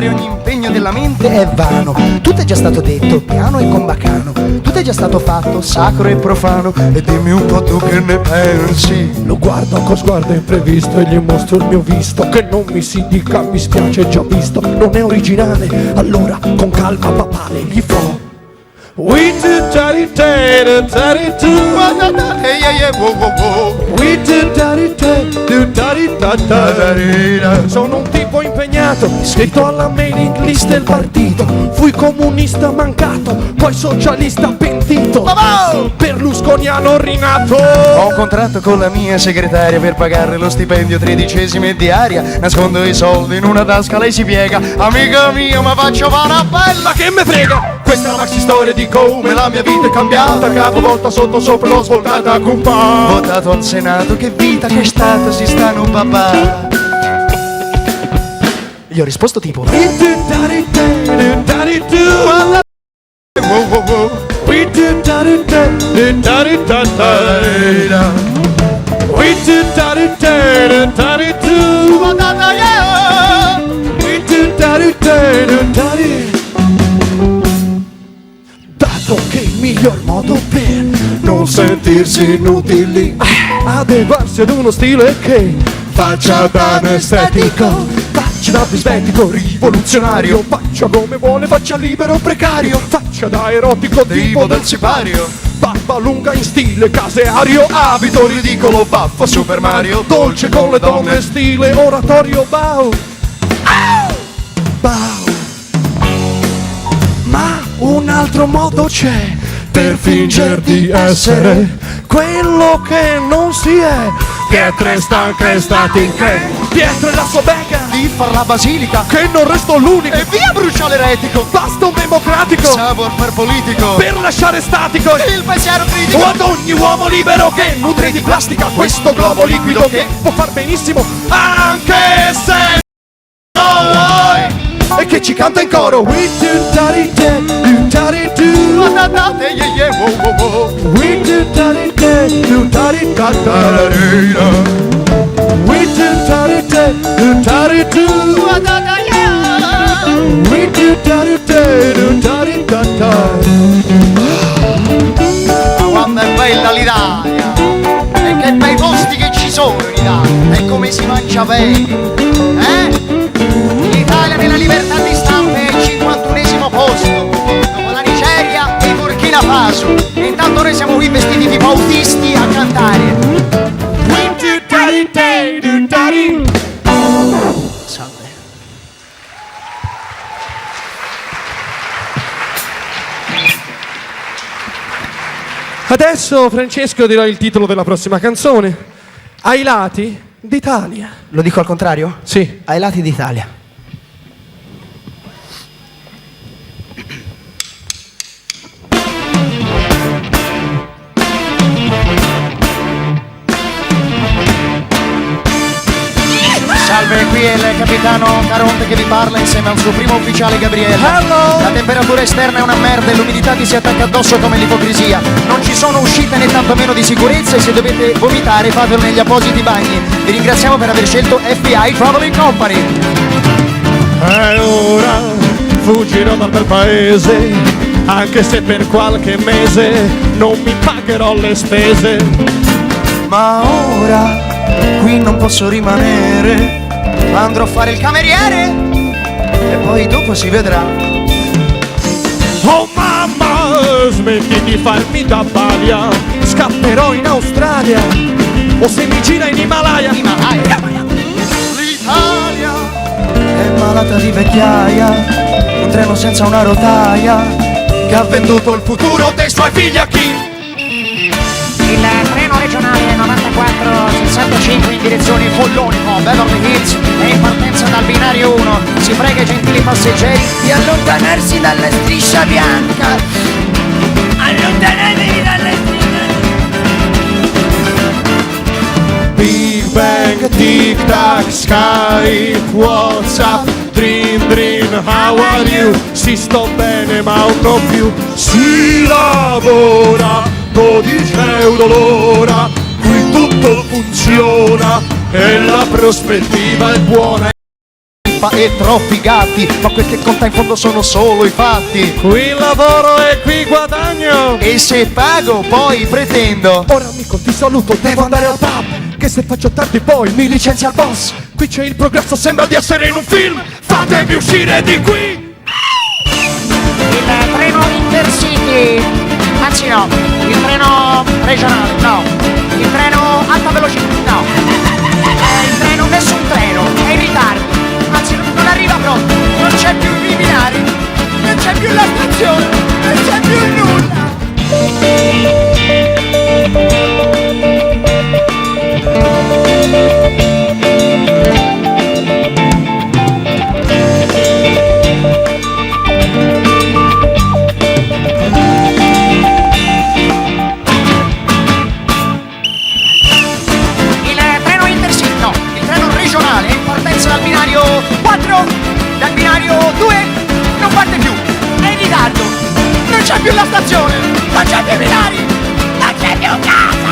Ogni impegno della mente è vano. Tutto è già stato detto, piano e con bacano. Tutto è già stato fatto, sacro e profano. E dimmi un po' tu che ne pensi. Lo guardo con sguardo imprevisto e gli mostro il mio visto. Che non mi si dica, mi spiace, già visto. Non è originale, allora con calma papale gli fo. We did daddy daddy daddy do. We did daddy daddy daddy. Sono un tipo impegnato, iscritto alla mailing list del partito. Fui comunista mancato, poi socialista pentito. Berlusconiano rinato. Ho un contratto con la mia segretaria per pagarle lo stipendio 13esime di aria. Nascondo i soldi in una tasca, lei si piega. Amica mia, ma faccio fare una bella. Che me frega? Questa è la maxi storia di come la mia vita è cambiata. Capovolta sotto sopra l'ho svoltata con pa. Votato al Senato, che vita che è stata, si sta un papà. Gli ho risposto tipo We did daddy daddy do. We did daddy daddy daddy daddy. We did daddy daddy daddy do. We did daddy daddy daddy. Dato che il miglior modo per non sentirsi inutili adeguarsi ad uno stile che faccia da anestetico, faccia da bisbetico rivoluzionario, faccia come vuole, faccia libero precario, faccia da erotico tipo del sipario, barba lunga in stile caseario, abito ridicolo, baffa Super Mario, dolce con le donne stile oratorio, bow. Bow. Ma un altro modo c'è per fingere di essere quello che non si è. Pietre stanche statiche, pietre la sua becca di far la basilica, che non resto l'unico. E via brucia l'eretico, basta un democratico savoir per politico, per lasciare statico il pensiero critico. O ad ogni uomo libero che nutre di plastica questo globo liquido che può far benissimo anche se non vuoi. E che ci canta in coro. We do daddy do daddy do. We do daddy do daddy da. We do daddy do daddy do. We do daddy do che si mangia bene. L'Italia nella libertà di stampa è al 51esimo posto, dopo la Nigeria e il Burkina Faso. E intanto noi siamo qui vestiti tipo autisti a cantare. Salve. Adesso, Francesco, dirò il titolo della prossima canzone. Ai lati d'Italia. Lo dico al contrario? Sì. Ai lati d'Italia. Salve, qui è il capitano Caronte che vi parla insieme al suo primo ufficiale Gabriele. Hello. La temperatura esterna è una merda e l'umidità vi si attacca addosso come l'ipocrisia. Non ci sono uscite né tantomeno di sicurezza e se dovete vomitare fatelo negli appositi bagni. Vi ringraziamo per aver scelto FBI Traveling Company. E ora fuggirò dal bel paese, anche se per qualche mese non mi pagherò le spese. Ma ora qui non posso rimanere, andrò a fare il cameriere e poi dopo si vedrà. Oh mamma, smetti di farmi da balia, scapperò in Australia o se mi gira in Himalaya. L'Italia è malata di vecchiaia, un treno senza una rotaia che ha venduto il futuro dei suoi figli a chi? Il treno regionale 9465 in direzione Follonico, Beverly Hills è in partenza dal binario 1. Si prega i gentili passeggeri di allontanarsi dalla striscia bianca. Allontanatevi dalla striscia. Big Bang, Tic Tac, Skype, WhatsApp, Dream Dream, how are you? Si sto bene ma non più. Si lavora 12 euro l'ora, qui tutto funziona e la prospettiva è buona. E troppi gatti, ma quel che conta in fondo sono solo i fatti. Qui lavoro e qui guadagno, e se pago poi pretendo. Ora amico ti saluto, devo andare al pub, che se faccio tardi poi mi licenzia il boss. Qui c'è il progresso, sembra di essere in un film, fatemi uscire di qui. Il treno Intercity, anzi no, il treno regionale, no, il treno alta velocità, no, il treno, nessun treno, è in ritardo, anzi non arriva proprio, non c'è più i binari, non c'è più la stazione, non c'è più nulla. Dal binario 4, dal binario 2, non parte più, è in ritardo, non c'è più la stazione, non c'è più i binari, non c'è più casa!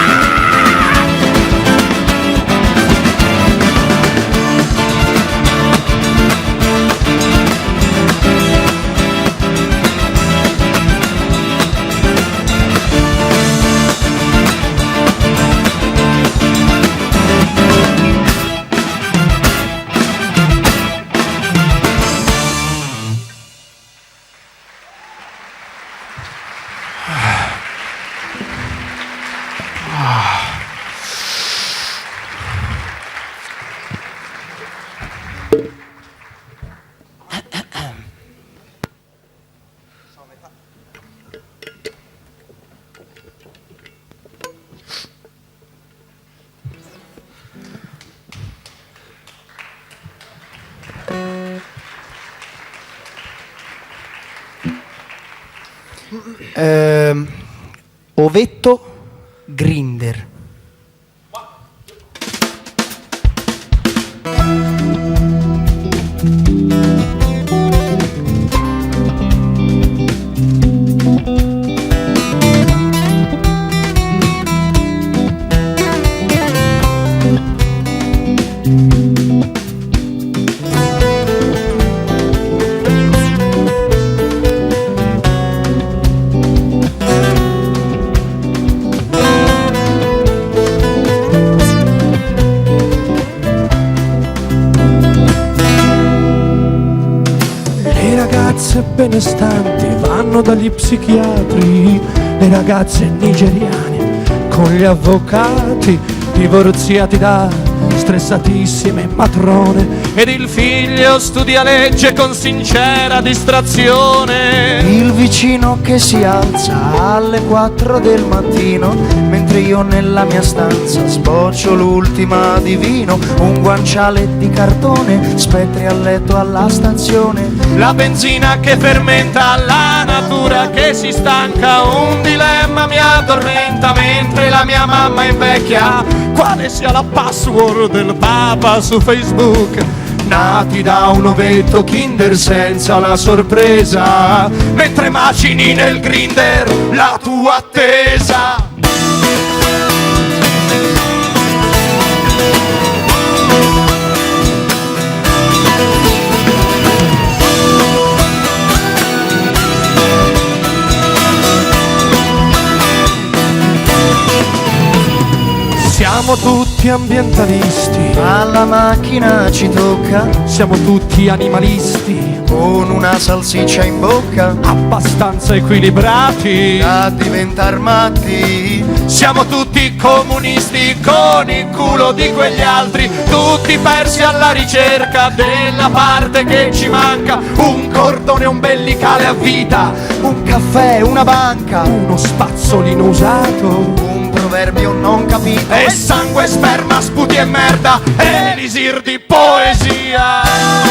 Ovetto Grinder. ragazze benestanti vanno dagli psichiatri, le ragazze nigeriane con gli avvocati, divorziati da stressatissime matrone, ed il figlio studia legge con sincera distrazione. Il vicino che si alza alle 4 del mattino, mentre io nella mia stanza sboccio l'ultima di vino, un guanciale di cartone, spettri a letto alla stazione, la benzina che fermenta, la natura che si stanca, un dilemma mi addormenta mentre la mia mamma invecchia, quale sia la password del Papa su Facebook. Nati da un ovetto Kinder senza la sorpresa, mentre macini nel grinder la tua attesa. Siamo tutti ambientalisti, alla macchina ci tocca, siamo tutti animalisti, con una salsiccia in bocca, abbastanza equilibrati da diventar matti. Siamo tutti comunisti con il culo di quegli altri, tutti persi alla ricerca della parte che ci manca, un cordone ombelicale a vita, un caffè, una banca, uno spazzolino usato, proverbio non capito, e sangue, sperma, sputi e merda, elisir di poesia.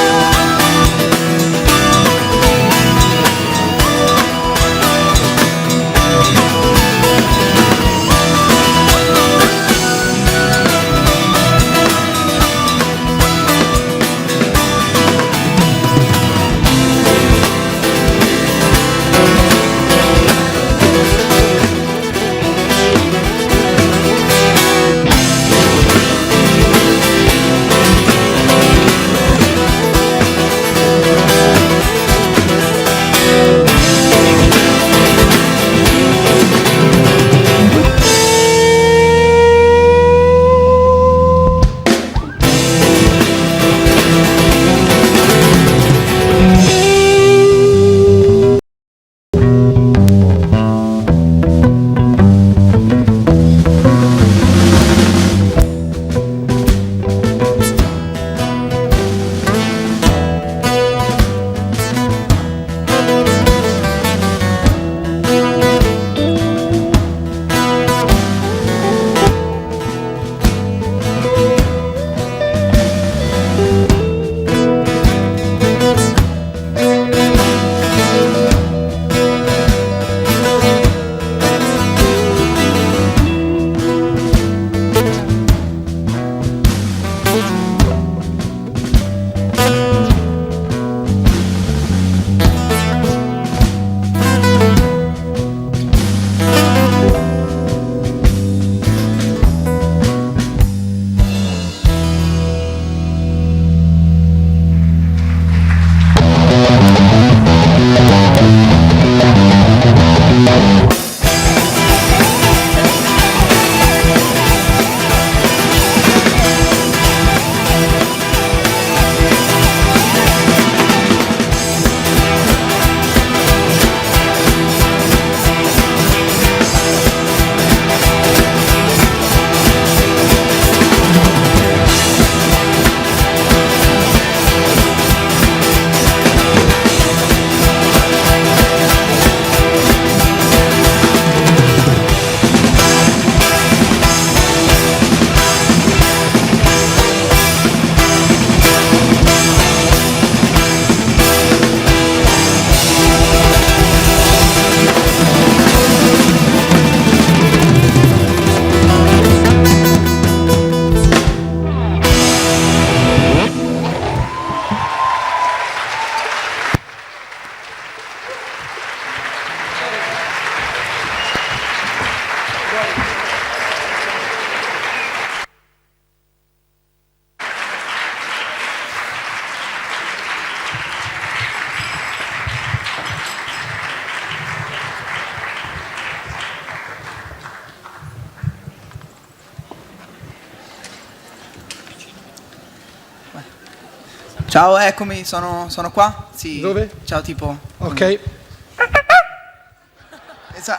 Ciao, eccomi, sono qua. Sì. Dove? Ciao, tipo. Ok.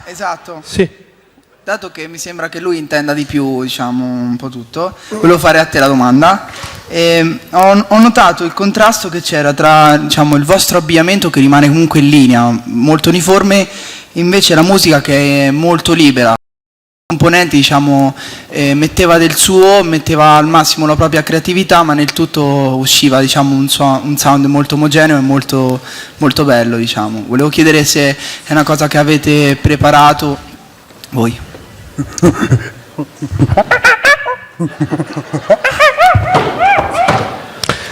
Esatto. Sì. Dato che mi sembra che lui intenda di più, diciamo, un po' tutto, volevo fare a te la domanda. Ho notato il contrasto che c'era tra, diciamo, il vostro abbigliamento, che rimane comunque in linea, molto uniforme, invece la musica che è molto libera. Componenti, diciamo, metteva del suo, metteva al massimo la propria creatività, ma nel tutto usciva, diciamo, un sound molto omogeneo e molto, molto bello, diciamo. Volevo chiedere se è una cosa che avete preparato voi.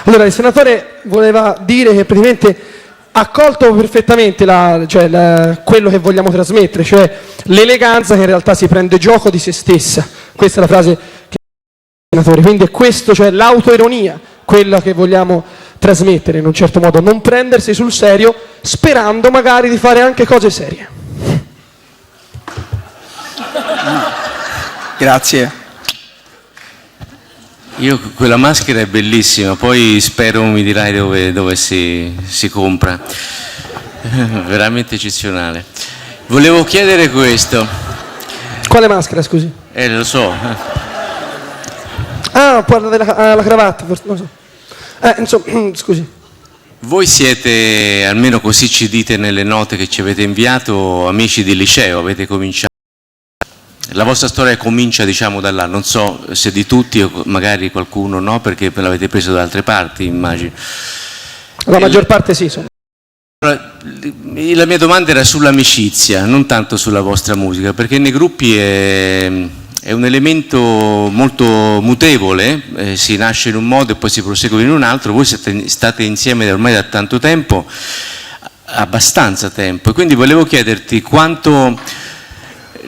Allora, il senatore voleva dire che praticamente ha colto perfettamente quello che vogliamo trasmettere, cioè l'eleganza che in realtà si prende gioco di se stessa. Questa è la frase che il senatore. Quindi è questo, cioè l'autoironia, quella che vogliamo trasmettere in un certo modo, non prendersi sul serio, sperando magari di fare anche cose serie. Grazie. Quella maschera è bellissima, poi spero mi dirai dove si compra. Veramente eccezionale. Volevo chiedere questo. Quale maschera, scusi? Lo so. Ah, parla della cravatta, forse, non so. Insomma, scusi. Voi siete, almeno così ci dite nelle note che ci avete inviato, amici di liceo, avete cominciato. La vostra storia comincia, diciamo, da là, non so se di tutti o magari qualcuno no, perché l'avete preso da altre parti, immagino. La maggior parte sì. La mia domanda era sull'amicizia, non tanto sulla vostra musica, perché nei gruppi è un elemento molto mutevole, si nasce in un modo e poi si prosegue in un altro. Voi state insieme ormai da tanto tempo, abbastanza tempo, e quindi volevo chiederti quanto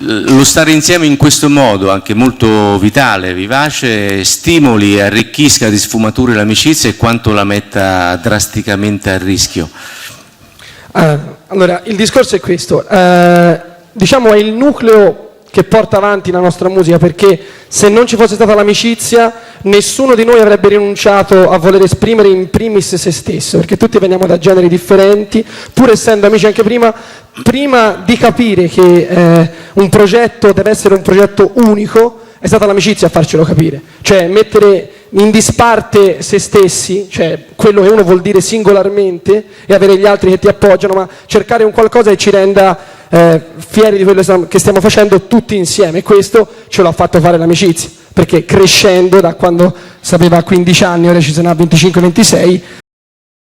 lo stare insieme in questo modo, anche molto vitale, vivace, stimoli e arricchisca di sfumature l'amicizia, e quanto la metta drasticamente a rischio. Allora, il discorso è questo, diciamo è il nucleo che porta avanti la nostra musica, perché se non ci fosse stata l'amicizia nessuno di noi avrebbe rinunciato a voler esprimere in primis se stesso, perché tutti veniamo da generi differenti, pur essendo amici anche prima di capire che un progetto deve essere un progetto unico, è stata l'amicizia a farcelo capire, cioè mettere in disparte se stessi, cioè quello che uno vuol dire singolarmente, e avere gli altri che ti appoggiano, ma cercare un qualcosa che ci renda fieri di quello che stiamo facendo tutti insieme, e questo ce l'ha fatto fare l'amicizia, perché crescendo da quando sapeva 15 anni, ora ci sono a 25-26,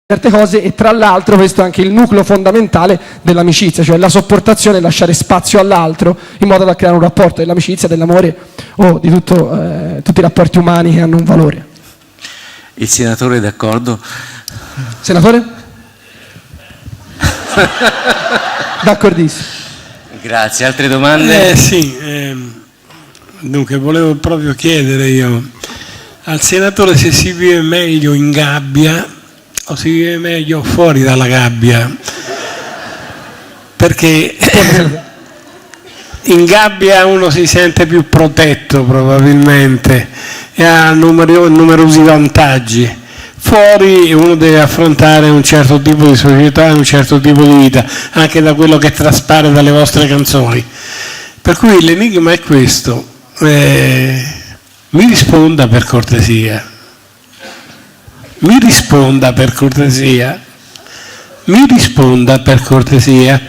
certe cose, e tra l'altro questo è anche il nucleo fondamentale dell'amicizia, cioè la sopportazione, lasciare spazio all'altro in modo da creare un rapporto dell'amicizia, dell'amore o di tutti i rapporti umani che hanno un valore. Il senatore è d'accordo? Senatore? D'accordissimo. Grazie, altre domande? Dunque volevo proprio chiedere io al senatore se si vive meglio in gabbia o si vive meglio fuori dalla gabbia, perché in gabbia uno si sente più protetto probabilmente e ha numerosi vantaggi. Fuori uno deve affrontare un certo tipo di società, un certo tipo di vita, anche da quello che traspare dalle vostre canzoni. Per cui l'enigma è questo. Mi risponda per cortesia. Mi risponda per cortesia. Mi risponda per cortesia.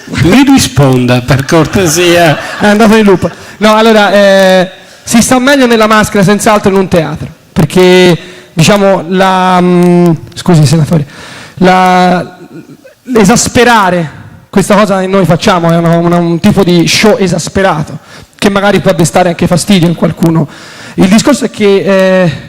Mi risponda per cortesia. È andato in loop. No, allora, si sta meglio nella maschera senz'altro in un teatro, perché diciamo scusi senatore, l'esasperare, questa cosa che noi facciamo è un tipo di show esasperato che magari può destare anche fastidio in qualcuno. Il discorso è che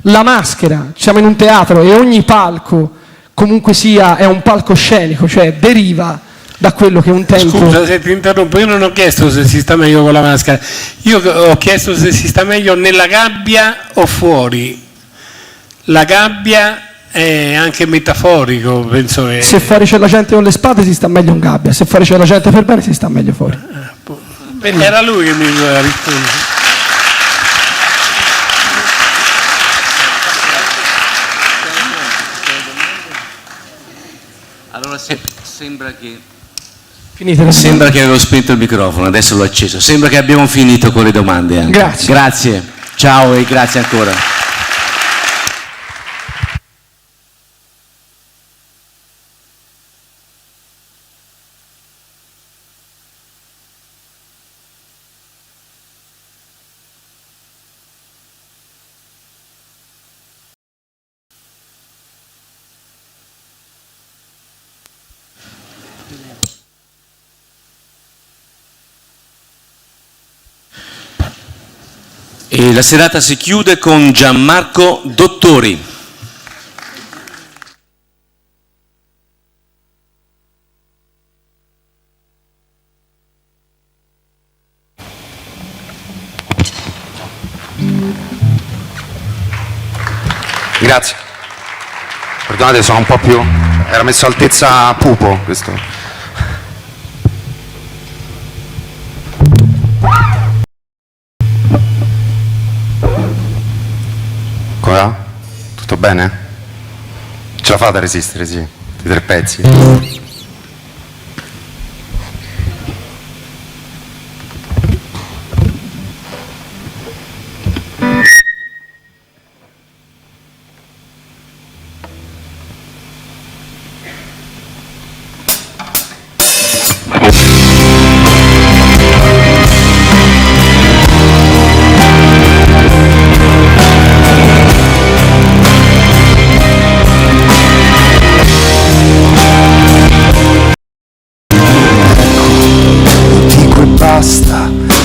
la maschera, siamo in un teatro e ogni palco comunque sia è un palcoscenico, cioè deriva da quello che un tempo... Scusa se ti interrompo, io non ho chiesto se si sta meglio con la maschera, io ho chiesto se si sta meglio nella gabbia o fuori. La gabbia è anche metaforico, penso che... Se fuori c'è la gente con le spade si sta meglio in gabbia, se fuori c'è la gente per bene si sta meglio fuori. Era lui che mi doveva rispondere. Allora sembra che... Finite. Sembra che avevo spento il microfono, adesso l'ho acceso. Sembra che abbiamo finito con le domande. Anche. Grazie. Grazie. Ciao e grazie ancora. E la serata si chiude con Gianmarco Dottori. Grazie. Perdonate, sono un po' più... Era messo altezza pupo questo. Come va? Tutto bene? Ce la fate a resistere, sì? Di 3 pezzi.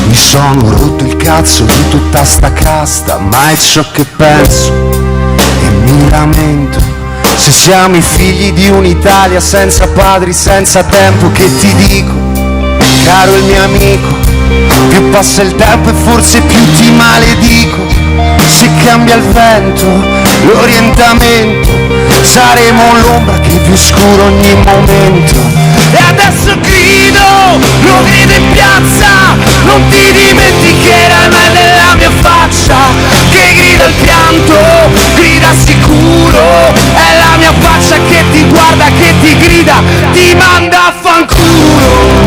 Mi sono rotto il cazzo di tutta sta casta, ma è ciò che penso e mi lamento. Se siamo i figli di un'Italia senza padri, senza tempo, che ti dico, caro il mio amico, più passa il tempo e forse più ti maledico. Se cambia il vento, l'orientamento, saremo l'ombra che più scuro ogni momento. E adesso grido, lo grido in piazza, non ti dimenticherai mai della mia faccia, che grida il pianto, grida sicuro, è la mia faccia che ti guarda, che ti grida, ti manda a fanculo.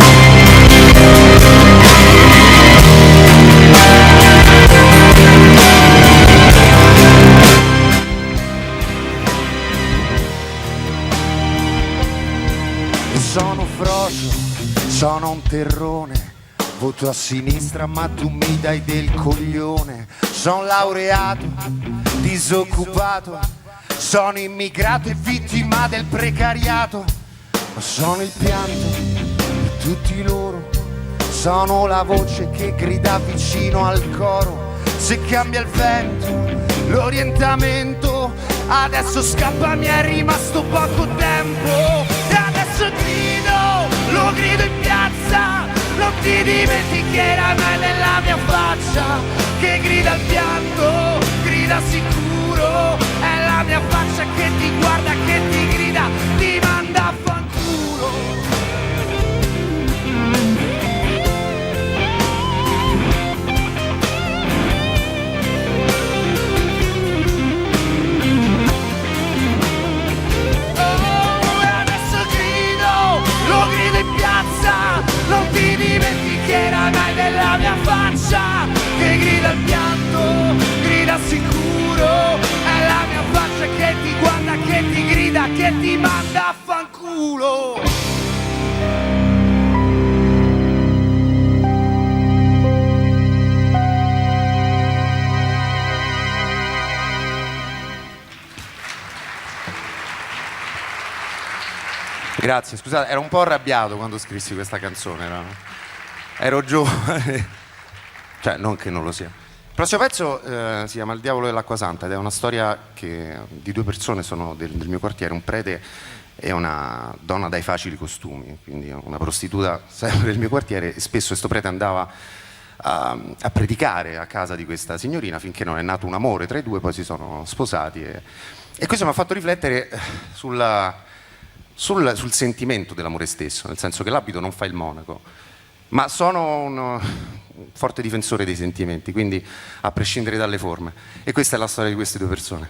Sono frocio, sono un terrone, voto a sinistra ma tu mi dai del coglione. Sono laureato, disoccupato, sono immigrato e vittima del precariato, ma sono il pianto di tutti loro, sono la voce che grida vicino al coro. Se cambia il vento, l'orientamento, adesso scappa, mi è rimasto poco tempo. E adesso grido, lo grido in piazza, non ti dimenticherai mai della mia faccia, che grida il pianto, grida sicuro, è la mia faccia che ti guarda, che ti grida, ti manda a fanculo. Non ti dimenticherai mai della mia faccia, che grida il pianto, grida sicuro, è la mia faccia che ti guarda, che ti grida, che ti manda a fanculo. Grazie, scusate, ero un po' arrabbiato quando scrissi questa canzone, ero giovane, cioè non che non lo sia. Il prossimo pezzo si chiama Il diavolo dell'acqua santa ed è una storia di 2 persone, sono del mio quartiere, un prete e una donna dai facili costumi, quindi una prostituta sempre del mio quartiere, e spesso questo prete andava a predicare a casa di questa signorina finché non è nato un amore tra i due, poi si sono sposati e questo mi ha fatto riflettere sul sentimento dell'amore stesso, nel senso che l'abito non fa il monaco, ma sono un forte difensore dei sentimenti, quindi a prescindere dalle forme. E questa è la storia di queste 2 persone.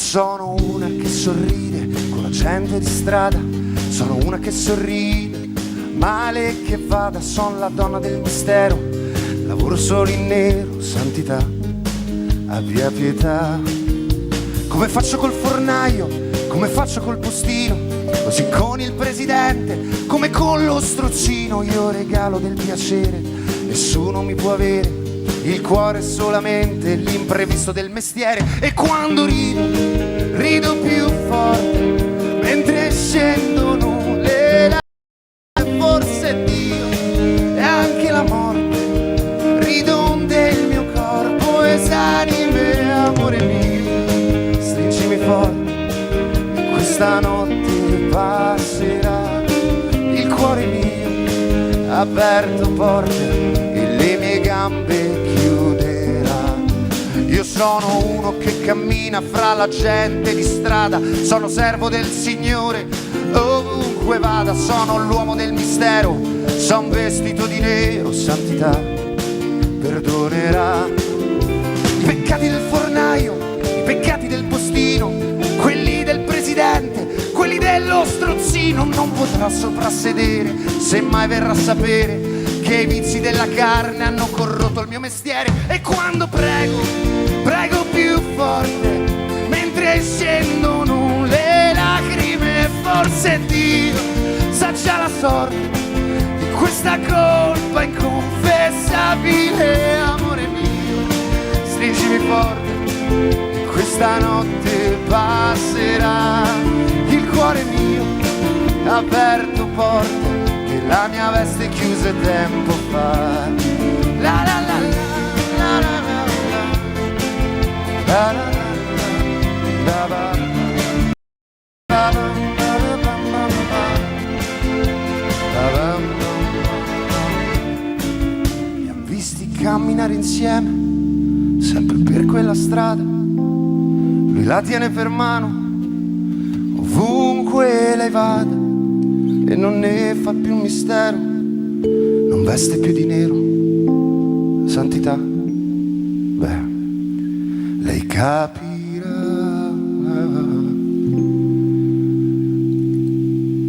sono una che sorride con la gente di strada, sono una che sorride, male che vada, sono la donna del mistero, lavoro solo in nero, santità, abbia pietà. Come faccio col fornaio, come faccio col postino, così con il presidente, come con lo strozzino, io regalo del piacere, nessuno mi può avere, il cuore è solamente l'imprevisto del mestiere. E quando rido, rido più forte, mentre scendono le lacrime, forse Dio e anche la morte, rido del mio corpo esanime, amore mio, stringimi forte, e questa notte passerà, il cuore mio ha aperto porte e le mie gambe chiuderà. Io sono uno che cammina fra la gente di strada, sono servo del Signore ovunque vada, sono l'uomo del mistero, son vestito di nero, santità perdonerà i peccati del fornaio, i peccati del postino, quelli del presidente, quelli dello strozzino. Non potrà soprassedere, se mai verrà a sapere che i vizi della carne hanno corrotto il mio mestiere. E quando prego, prego più forte, mentre scendono le lacrime, forse Dio sa già la sorte di questa colpa inconfessabile, amore mio, stringimi forte, questa notte passerà, il cuore mio ha aperto porte che la mia veste chiuse tempo fa. La la la la la la la la la la. Mi han visti camminare insieme, sempre per quella strada, lui la tiene per mano, ovunque lei vada, e non ne fa più un mistero, non veste più di nero, santità, beh, lei capirà.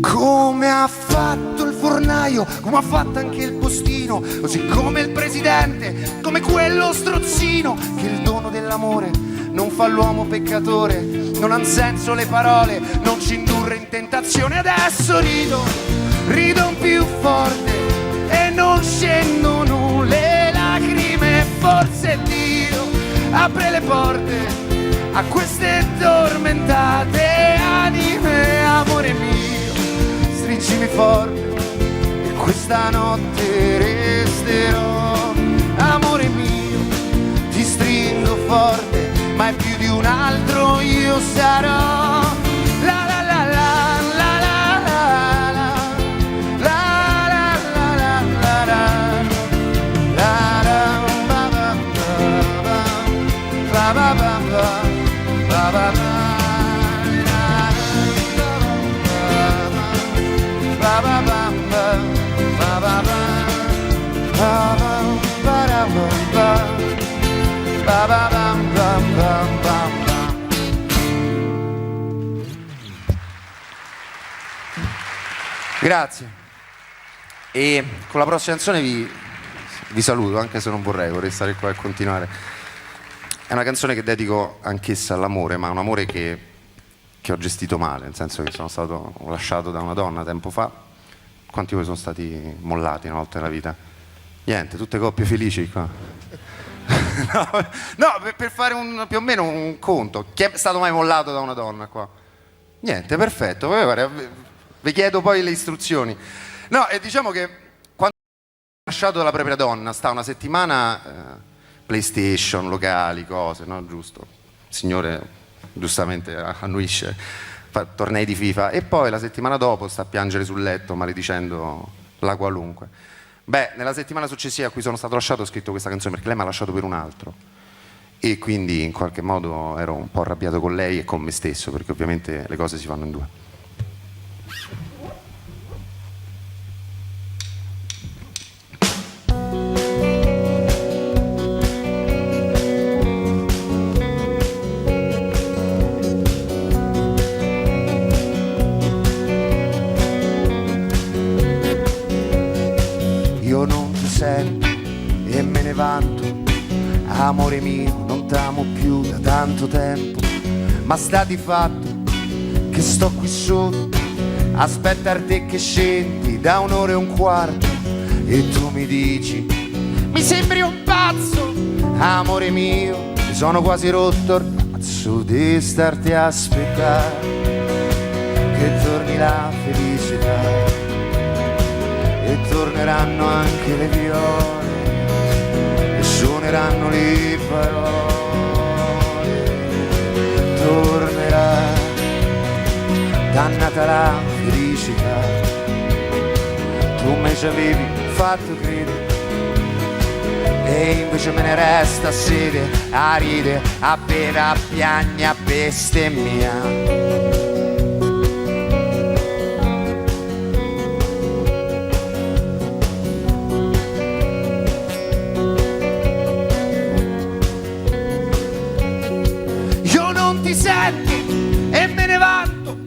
Come ha fatto il fornaio, come ha fatto anche il postino, così come il presidente, come quello strozzino, che il dono dell'amore non fa l'uomo peccatore, non han senso le parole, non ci indurre in tentazione. Adesso rido, rido più forte e non scendono le lacrime, forse Dio apre le porte a queste tormentate anime, amore mio, stringimi forte e questa notte resterò, amore mio, ti stringo forte, ma è più di un altro io sarò. La la la la la la la la la la la la la la ba ba ba ba ba ba ba. Grazie. E con la prossima canzone vi saluto, anche se non vorrei stare qua e continuare. È una canzone che dedico anch'essa all'amore, ma un amore che ho gestito male, nel senso che sono stato lasciato da una donna tempo fa. Quanti voi sono stati mollati una volta nella vita? Niente, tutte coppie felici qua. No, per fare più o meno un conto. Chi è stato mai mollato da una donna qua? Niente, perfetto. Vi chiedo poi le istruzioni. No, e diciamo che quando ho lasciato dalla propria donna, sta una settimana PlayStation, locali, cose, no? Giusto. Il signore giustamente annuisce, fa tornei di FIFA, e poi la settimana dopo sta a piangere sul letto maledicendo la qualunque. Beh, nella settimana successiva a cui sono stato lasciato ho scritto questa canzone perché lei mi ha lasciato per un altro, e quindi in qualche modo ero un po' arrabbiato con lei e con me stesso, perché ovviamente le cose si fanno in due. sento e me ne vanto. Amore mio, non t'amo più da tanto tempo, ma sta di fatto che sto qui sotto, aspettar te che scendi da 1 ora e un quarto e tu mi dici mi sembri un pazzo. Amore mio, mi sono quasi rotto il cazzo di starti a aspettare che torni la felicità e torneranno anche le viole e suoneranno le parole. Tornerà, dannata la felicità, tu me ci avevi fatto credere e invece me ne resta sede a ride, a bere, a piagne, a bestemmia. Io non ti senti e me ne vanto,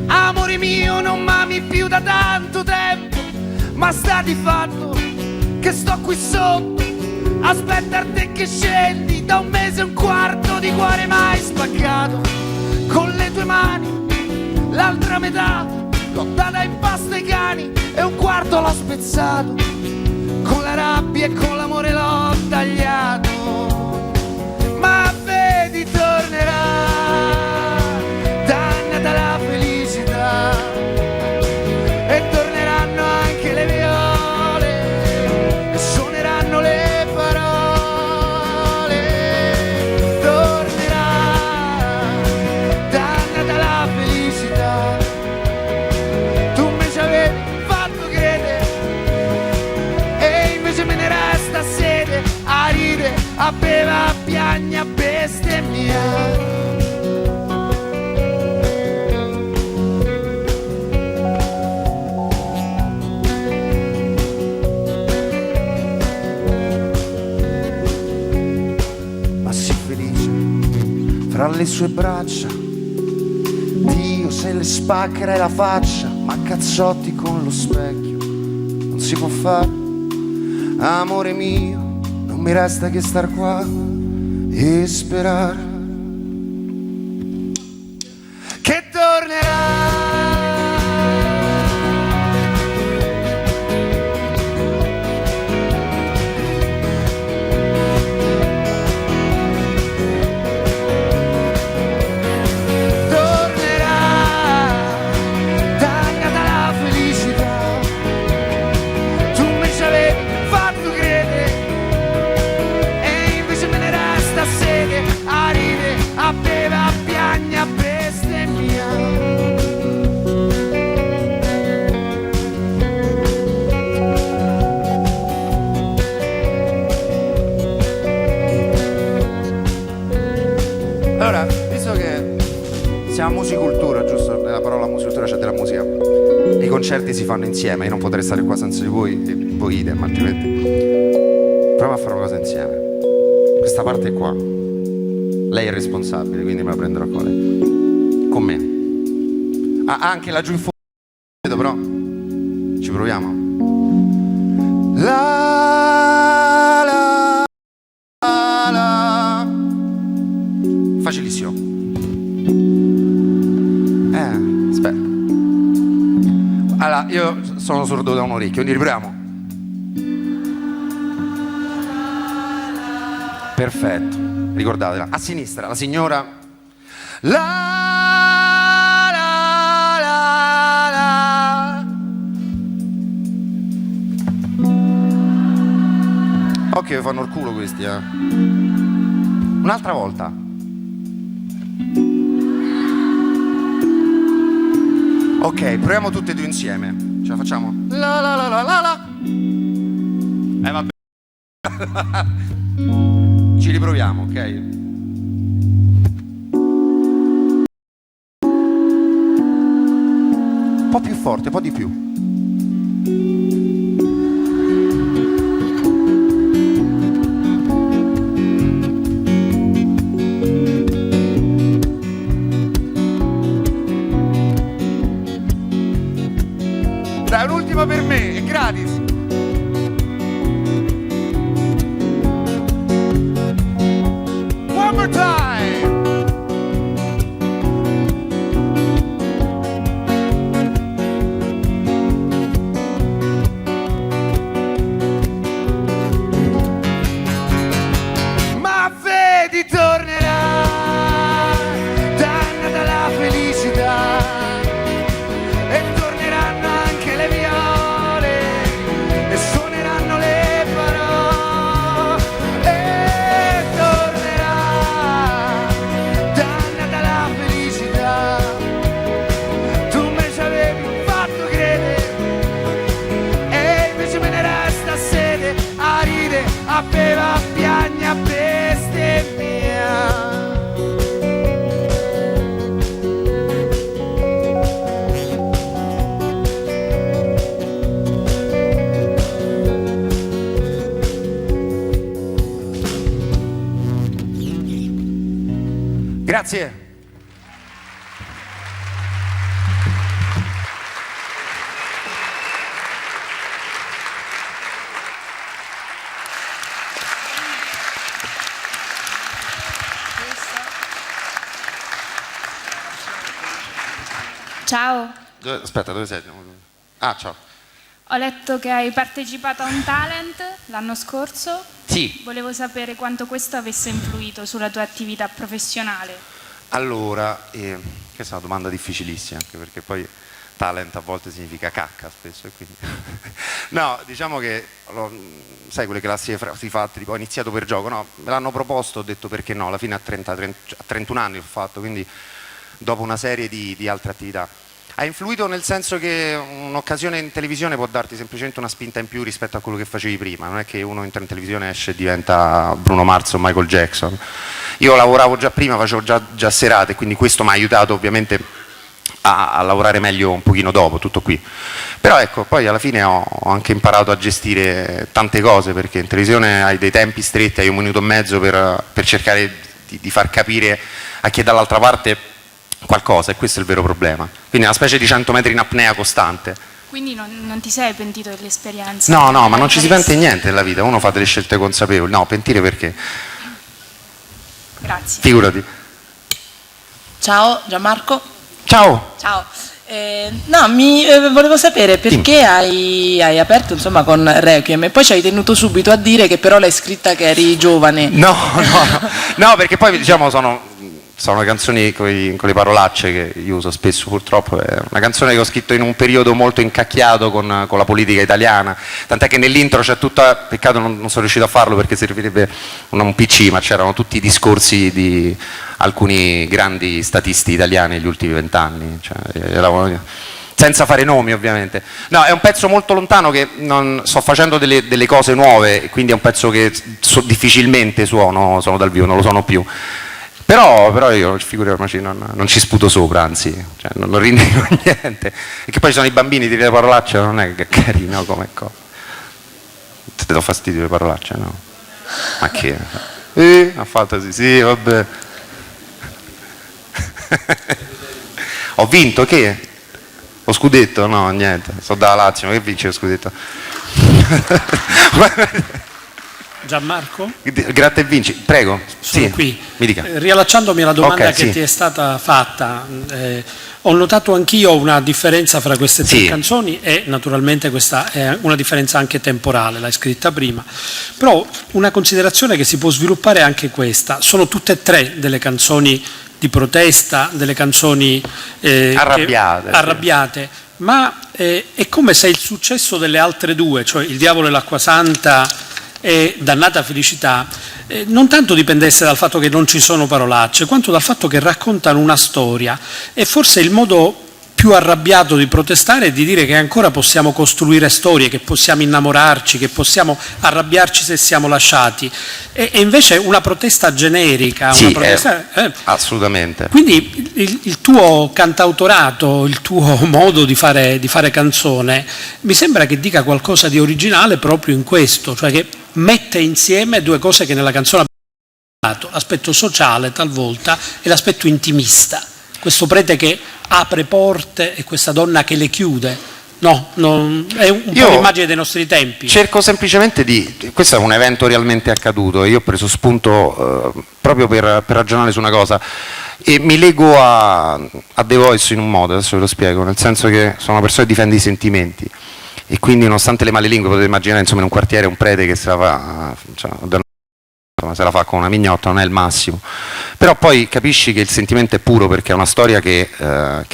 amore mio non m'ami più da tanto tempo, ma sta di fatto che sto qui sotto, aspettar te che scendi da 1 mese e un quarto di cuore mai spaccato. Con le tue mani l'altra metà l'ho data in pasta ai cani e un quarto l'ho spezzato, con la rabbia e con l'amore l'ho tagliato. Ma vedi tornerà, dannata la felicità e torneranno anche le viole e suoneranno le parole. Tornerà, dannata la felicità, tu me ci avevi fatto credere e invece me ne resta sede a ride, a bere, a piagne, a bestemmia. Fra le sue braccia Dio se le spaccherai la faccia, ma cazzotti con lo specchio non si può fare. Amore mio, non mi resta che star qua e sperare che tornerà. Allora, visto che siamo musicultura, giusto? La parola musicultura c'è della musica. I concerti si fanno insieme, io non potrei stare qua senza di voi, e voi idem, altrimenti. Proviamo a fare una cosa insieme. Questa parte qua, lei è responsabile, quindi me la prenderò con lei. Con me. Ah, anche laggiù in fondo, però. Ci proviamo. Facilissimo. Aspetta. Allora, io sono sordo da un orecchio, quindi riproviamo. Perfetto. Ricordatela. A sinistra, la signora. Ok, fanno il culo questi, Un'altra volta. Ok, proviamo tutte e due insieme. Ce la facciamo? La la la la la la. Vabbè. Ci riproviamo, ok? Un po' più forte, un po' di più. Dai, un'ultima per me, è gratis. Grazie. Ciao, Aspetta, dove sei? Ah, ciao. ho letto che hai partecipato a un talent l'anno scorso. Sì. Volevo sapere quanto questo avesse influito sulla tua attività professionale. Allora, questa è una domanda difficilissima, anche perché poi talent a volte significa cacca spesso, e quindi no, diciamo che sai quelle classiche frasi fatte tipo ho iniziato per gioco, no, me l'hanno proposto, ho detto perché no, alla fine a 31 anni l'ho fatto, quindi dopo una serie di altre attività. Ha influito nel senso che un'occasione in televisione può darti semplicemente una spinta in più rispetto a quello che facevi prima, non è che uno entra in televisione, esce e diventa Bruno Mars o Michael Jackson. Io lavoravo già prima, facevo già serate, quindi questo mi ha aiutato ovviamente a lavorare meglio un pochino dopo, tutto qui. Però ecco, poi alla fine ho anche imparato a gestire tante cose, perché in televisione hai dei tempi stretti, hai 1 minuto e mezzo per cercare di far capire a chi è dall'altra parte qualcosa, e questo è il vero problema. Quindi è una specie di 100 metri in apnea costante. Quindi non ti sei pentito dell'esperienza? No, ma non ci si pente niente nella vita, uno fa delle scelte consapevoli. No, pentire perché? Grazie. Figurati. Ciao Gianmarco. Ciao. Ciao. Volevo sapere perché hai aperto insomma con Requiem e poi ci hai tenuto subito a dire che però l'hai scritta che eri giovane. No, perché poi diciamo sono canzoni con le parolacce che io uso spesso, purtroppo. È una canzone che ho scritto in un periodo molto incacchiato con la politica italiana, tant'è che nell'intro c'è tutta, peccato non sono riuscito a farlo perché servirebbe un PC, ma c'erano tutti i discorsi di alcuni grandi statisti italiani negli ultimi 20 anni, senza fare nomi ovviamente. No, è un pezzo molto lontano che sto facendo delle cose nuove, quindi è un pezzo che difficilmente suono dal vivo, non lo suono più. Però io, figuriamoci, non ci sputo sopra, anzi, non rinnego niente. E che poi sono i bambini, dire le parolacce non è che è carino come cosa. Ti do fastidio le parolacce, no? Ma che? Ha fatto sì, vabbè. Ho vinto, che? Lo scudetto? No, niente, sto dalla Lazio, ma che vince lo scudetto? Gianmarco? Gratta e vinci, prego. Sono sì, qui. Mi dica. Riallacciandomi alla domanda che sì. ti è stata fatta, ho notato anch'io una differenza fra queste tre canzoni e naturalmente questa è una differenza anche temporale, l'hai scritta prima. Però una considerazione che si può sviluppare è anche questa: sono tutte e tre delle canzoni di protesta, delle canzoni arrabbiate, ma è come se il successo delle altre due, cioè Il diavolo e l'acqua santa e Dannata felicità, non tanto dipendesse dal fatto che non ci sono parolacce, quanto dal fatto che raccontano una storia, e forse il modo più arrabbiato di protestare è di dire che ancora possiamo costruire storie, che possiamo innamorarci, che possiamo arrabbiarci se siamo lasciati, e invece una protesta generica, sì, una protesta, assolutamente. Quindi il tuo cantautorato, il tuo modo di fare canzone mi sembra che dica qualcosa di originale proprio in questo, cioè che mette insieme due cose che nella canzone abbiamo parlato, l'aspetto sociale talvolta e l'aspetto intimista, questo prete che apre porte e questa donna che le chiude. No, è un po' l'immagine dei nostri tempi. Cerco semplicemente questo è un evento realmente accaduto e io ho preso spunto proprio per ragionare su una cosa, e mi lego a The Voice in un modo, adesso ve lo spiego, nel senso che sono una persona che difende i sentimenti, e quindi nonostante le male lingue potete immaginare, insomma, in un quartiere un prete che se la fa, se la fa con una mignotta non è il massimo, però poi capisci che il sentimento è puro perché è una storia che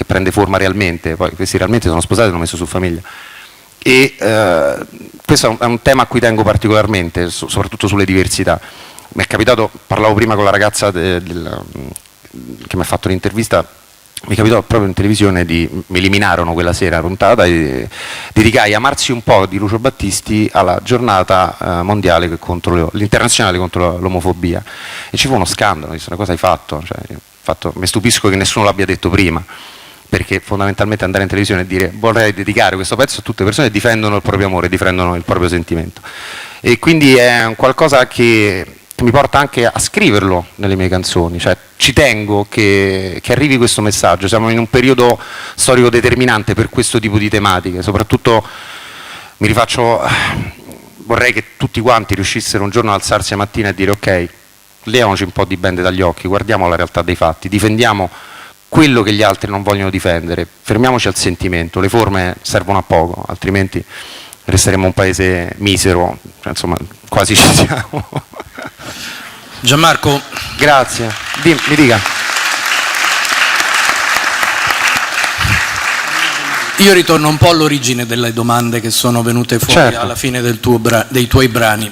prende forma realmente. Poi questi realmente sono sposati e hanno messo su famiglia, e questo è un tema a cui tengo particolarmente, soprattutto sulle diversità. Mi è capitato, parlavo prima con la ragazza che mi ha fatto l'intervista, mi capitò proprio in televisione mi eliminarono quella sera puntata e dedicai Amarsi un po' di Lucio Battisti alla giornata mondiale l'internazionale contro l'omofobia, e ci fu uno scandalo, mi disse: cosa hai fatto? Mi stupisco che nessuno l'abbia detto prima, perché fondamentalmente andare in televisione e dire vorrei dedicare questo pezzo a tutte le persone che difendono il proprio amore, difendono il proprio sentimento, e quindi è qualcosa che mi porta anche a scriverlo nelle mie canzoni, cioè ci tengo che arrivi questo messaggio. Siamo in un periodo storico determinante per questo tipo di tematiche, soprattutto mi rifaccio, vorrei che tutti quanti riuscissero un giorno ad alzarsi la mattina e dire ok, leviamoci un po' di bende dagli occhi, guardiamo la realtà dei fatti, difendiamo quello che gli altri non vogliono difendere, fermiamoci al sentimento, le forme servono a poco, altrimenti resteremo un paese misero, cioè, insomma quasi ci siamo. Gianmarco. Grazie, mi dica. Io ritorno un po' all'origine delle domande che sono venute fuori certo. alla fine dei tuoi brani,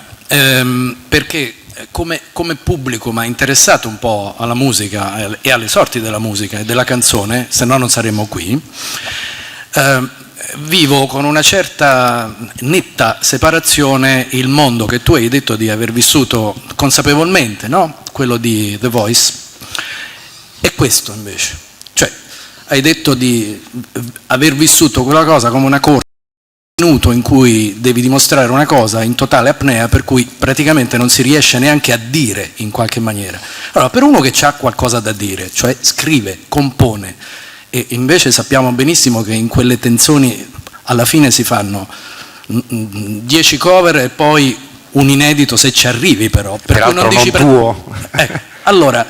perché come pubblico mi ha interessato un po' alla musica e alle sorti della musica e della canzone, se no non saremmo qui. Vivo con una certa netta separazione il mondo che tu hai detto di aver vissuto consapevolmente, no? Quello di The Voice, e questo invece. Cioè, hai detto di aver vissuto quella cosa come una corsa, un minuto in cui devi dimostrare una cosa in totale apnea, per cui praticamente non si riesce neanche a dire in qualche maniera. Allora, per uno che ha qualcosa da dire, cioè scrive, compone, e invece sappiamo benissimo che in quelle tensioni alla fine si fanno 10 cover e poi un inedito se ci arrivi, però. Peraltro non tuo. Allora,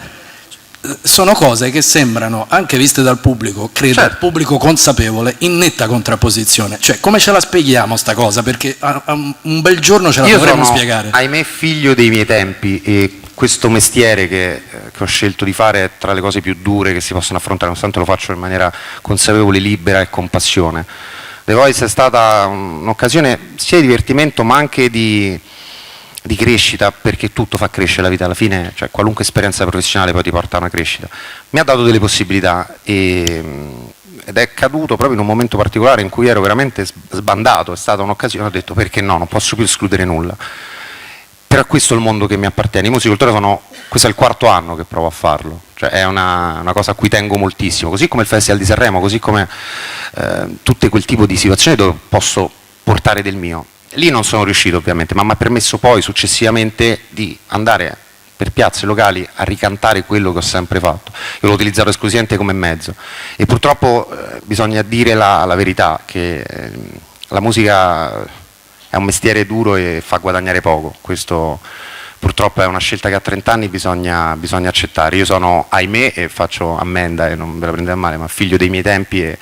sono cose che sembrano, anche viste dal pubblico, credo, certo, pubblico consapevole, in netta contrapposizione. Cioè, come ce la spieghiamo sta cosa? Perché un bel giorno ce la dovremmo spiegare. Ahimè, figlio dei miei tempi, e questo mestiere che ho scelto di fare è tra le cose più dure che si possono affrontare, nonostante lo faccio in maniera consapevole, libera e con passione. The Voice è stata un'occasione sia di divertimento ma anche di crescita, perché tutto fa crescere la vita alla fine, cioè qualunque esperienza professionale poi ti porta a una crescita. Mi ha dato delle possibilità ed è caduto proprio in un momento particolare in cui ero veramente sbandato, è stata un'occasione, ho detto perché no, non posso più escludere nulla. Però questo è il mondo che mi appartiene. I musicoltori questo è il 4º anno che provo a farlo, cioè è una cosa a cui tengo moltissimo, così come il Festival di Sanremo, così come tutte quel tipo di situazioni dove posso portare del mio. Lì non sono riuscito ovviamente, ma mi ha permesso poi successivamente di andare per piazze locali a ricantare quello che ho sempre fatto. Io l'ho utilizzato esclusivamente come mezzo e purtroppo bisogna dire la verità, che la musica è un mestiere duro e fa guadagnare poco. Questo purtroppo è una scelta che a 30 anni bisogna accettare. Io sono, ahimè, e faccio ammenda e non ve la prendete a male, ma figlio dei miei tempi, e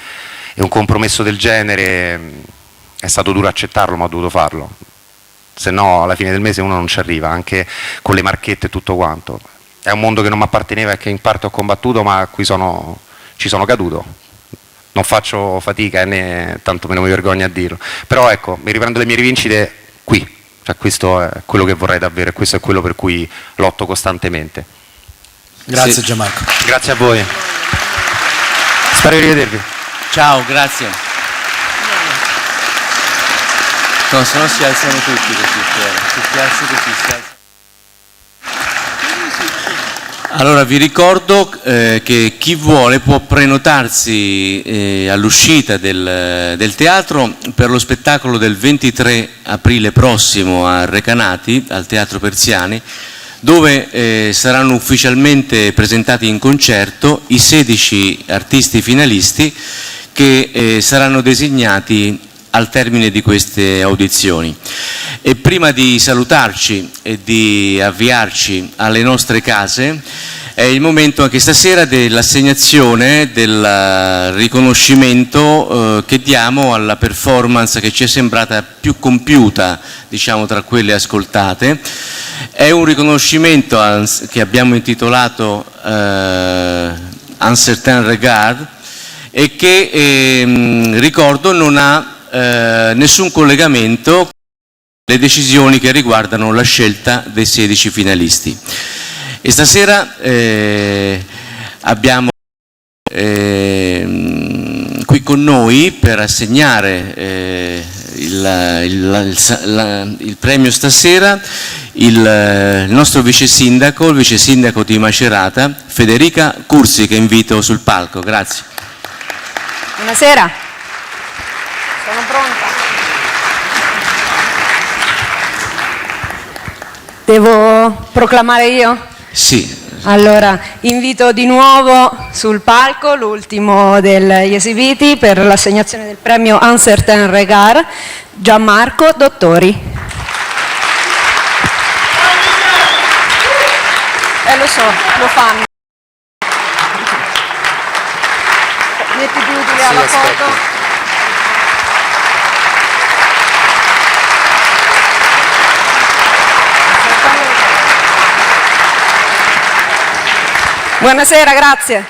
un compromesso del genere è stato duro accettarlo, ma ho dovuto farlo. Se no alla fine del mese uno non ci arriva, anche con le marchette e tutto quanto. È un mondo che non mi apparteneva e che in parte ho combattuto, ma a cui ci sono caduto. Non faccio fatica né tantomeno mi vergogno a dirlo, però ecco, mi riprendo le mie rivincite qui, cioè questo è quello che vorrei davvero e questo è quello per cui lotto costantemente. Grazie sì. Gianmarco. Grazie a voi, spero di rivedervi. Ciao, grazie. No, se no si alzano tutti così, se ti alzi così si alza. Allora vi ricordo che chi vuole può prenotarsi all'uscita del teatro per lo spettacolo del 23 aprile prossimo a Recanati, al Teatro Persiani, dove saranno ufficialmente presentati in concerto i 16 artisti finalisti che saranno designati al termine di queste audizioni. E prima di salutarci e di avviarci alle nostre case, è il momento anche stasera dell'assegnazione, del riconoscimento che diamo alla performance che ci è sembrata più compiuta, diciamo, tra quelle ascoltate. È un riconoscimento che abbiamo intitolato Un certain regard e che, ricordo, non ha nessun collegamento con le decisioni che riguardano la scelta dei 16 finalisti. E stasera abbiamo qui con noi per assegnare il premio stasera il nostro vice sindaco di Macerata, Federica Cursi, che invito sul palco. Grazie. Buonasera. Sono pronta. Devo proclamare io? Sì. Allora, invito di nuovo sul palco l'ultimo degli esibiti per l'assegnazione del premio Un certain regard, Gianmarco Dottori. Lo so, lo fanno. Metti più utile alla foto. Buonasera, grazie.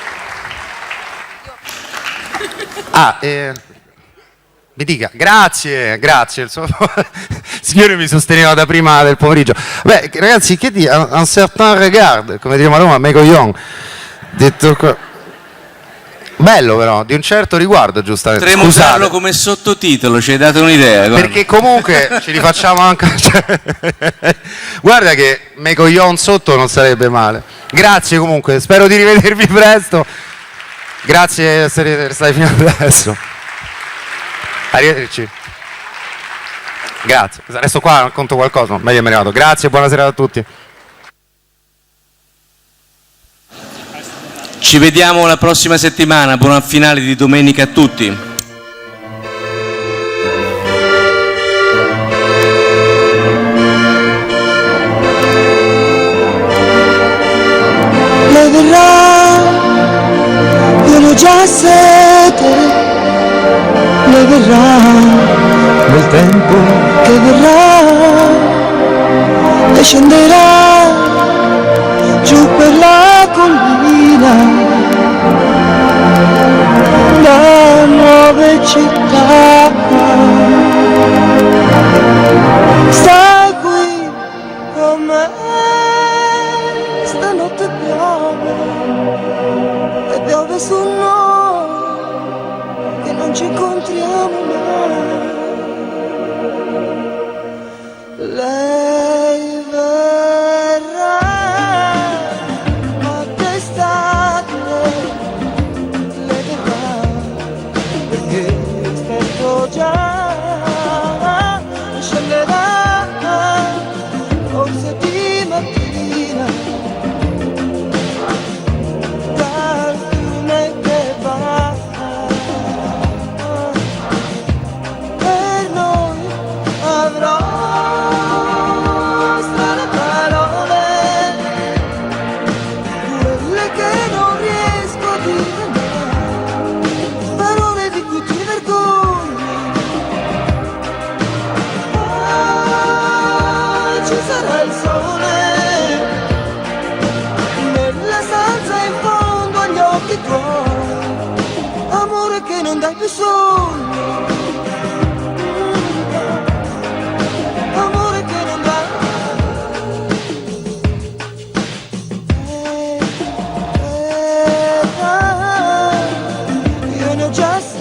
Mi dica, grazie. Il signore mi sosteneva da prima del pomeriggio. Beh, ragazzi, che di un certain regard, come diciamo a Roma, Megoglion. Detto bello però, di un certo riguardo, giustamente. Potremmo usarlo come sottotitolo, ci hai dato un'idea. Guarda. Perché comunque ci rifacciamo anche. Guarda che Megoglion sotto non sarebbe male. Grazie comunque, spero di rivedervi presto. Grazie di essere stati fino adesso. Arrivederci. Grazie. Resto qua, racconto qualcosa, meglio me ne vado. Grazie, buonasera a tutti. Ci vediamo la prossima settimana, buona finale di domenica a tutti. Lei verrà, io ne ho già sete, lei verrà, nel tempo che verrà, e scenderà giù per la collina, da nuove città. Stai qui con me, stanotte piove, e piove su noi, che non ci incontriamo mai. Lei verrà a d'estate, lei verrà, perché aspetto già, scenderà, forse di mattina, dal fiume che va, per noi avrò strane parole, quelle che non riesco a dire mai, parole di cui ti vergogni. Ci sarà il sole nella stanza in fondo agli occhi tuoi, amore che non dai più sogni, amore che non dai. Io ne ho già sete,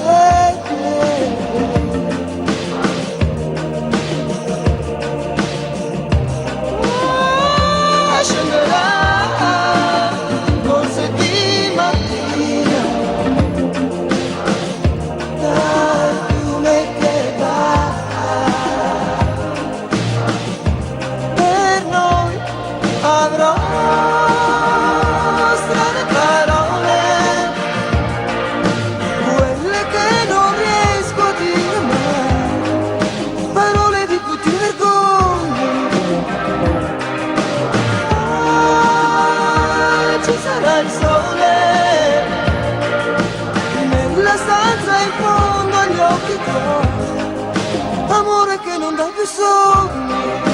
scenderà, forse di mattina, dal fiume che va, per noi avrò strane parole, quelle che non riesco a dire mai, parole di cui ti vergogni. Ci sarà il sole nella stanza in fondo agli occhi tuoi, amore che non dai più sogni.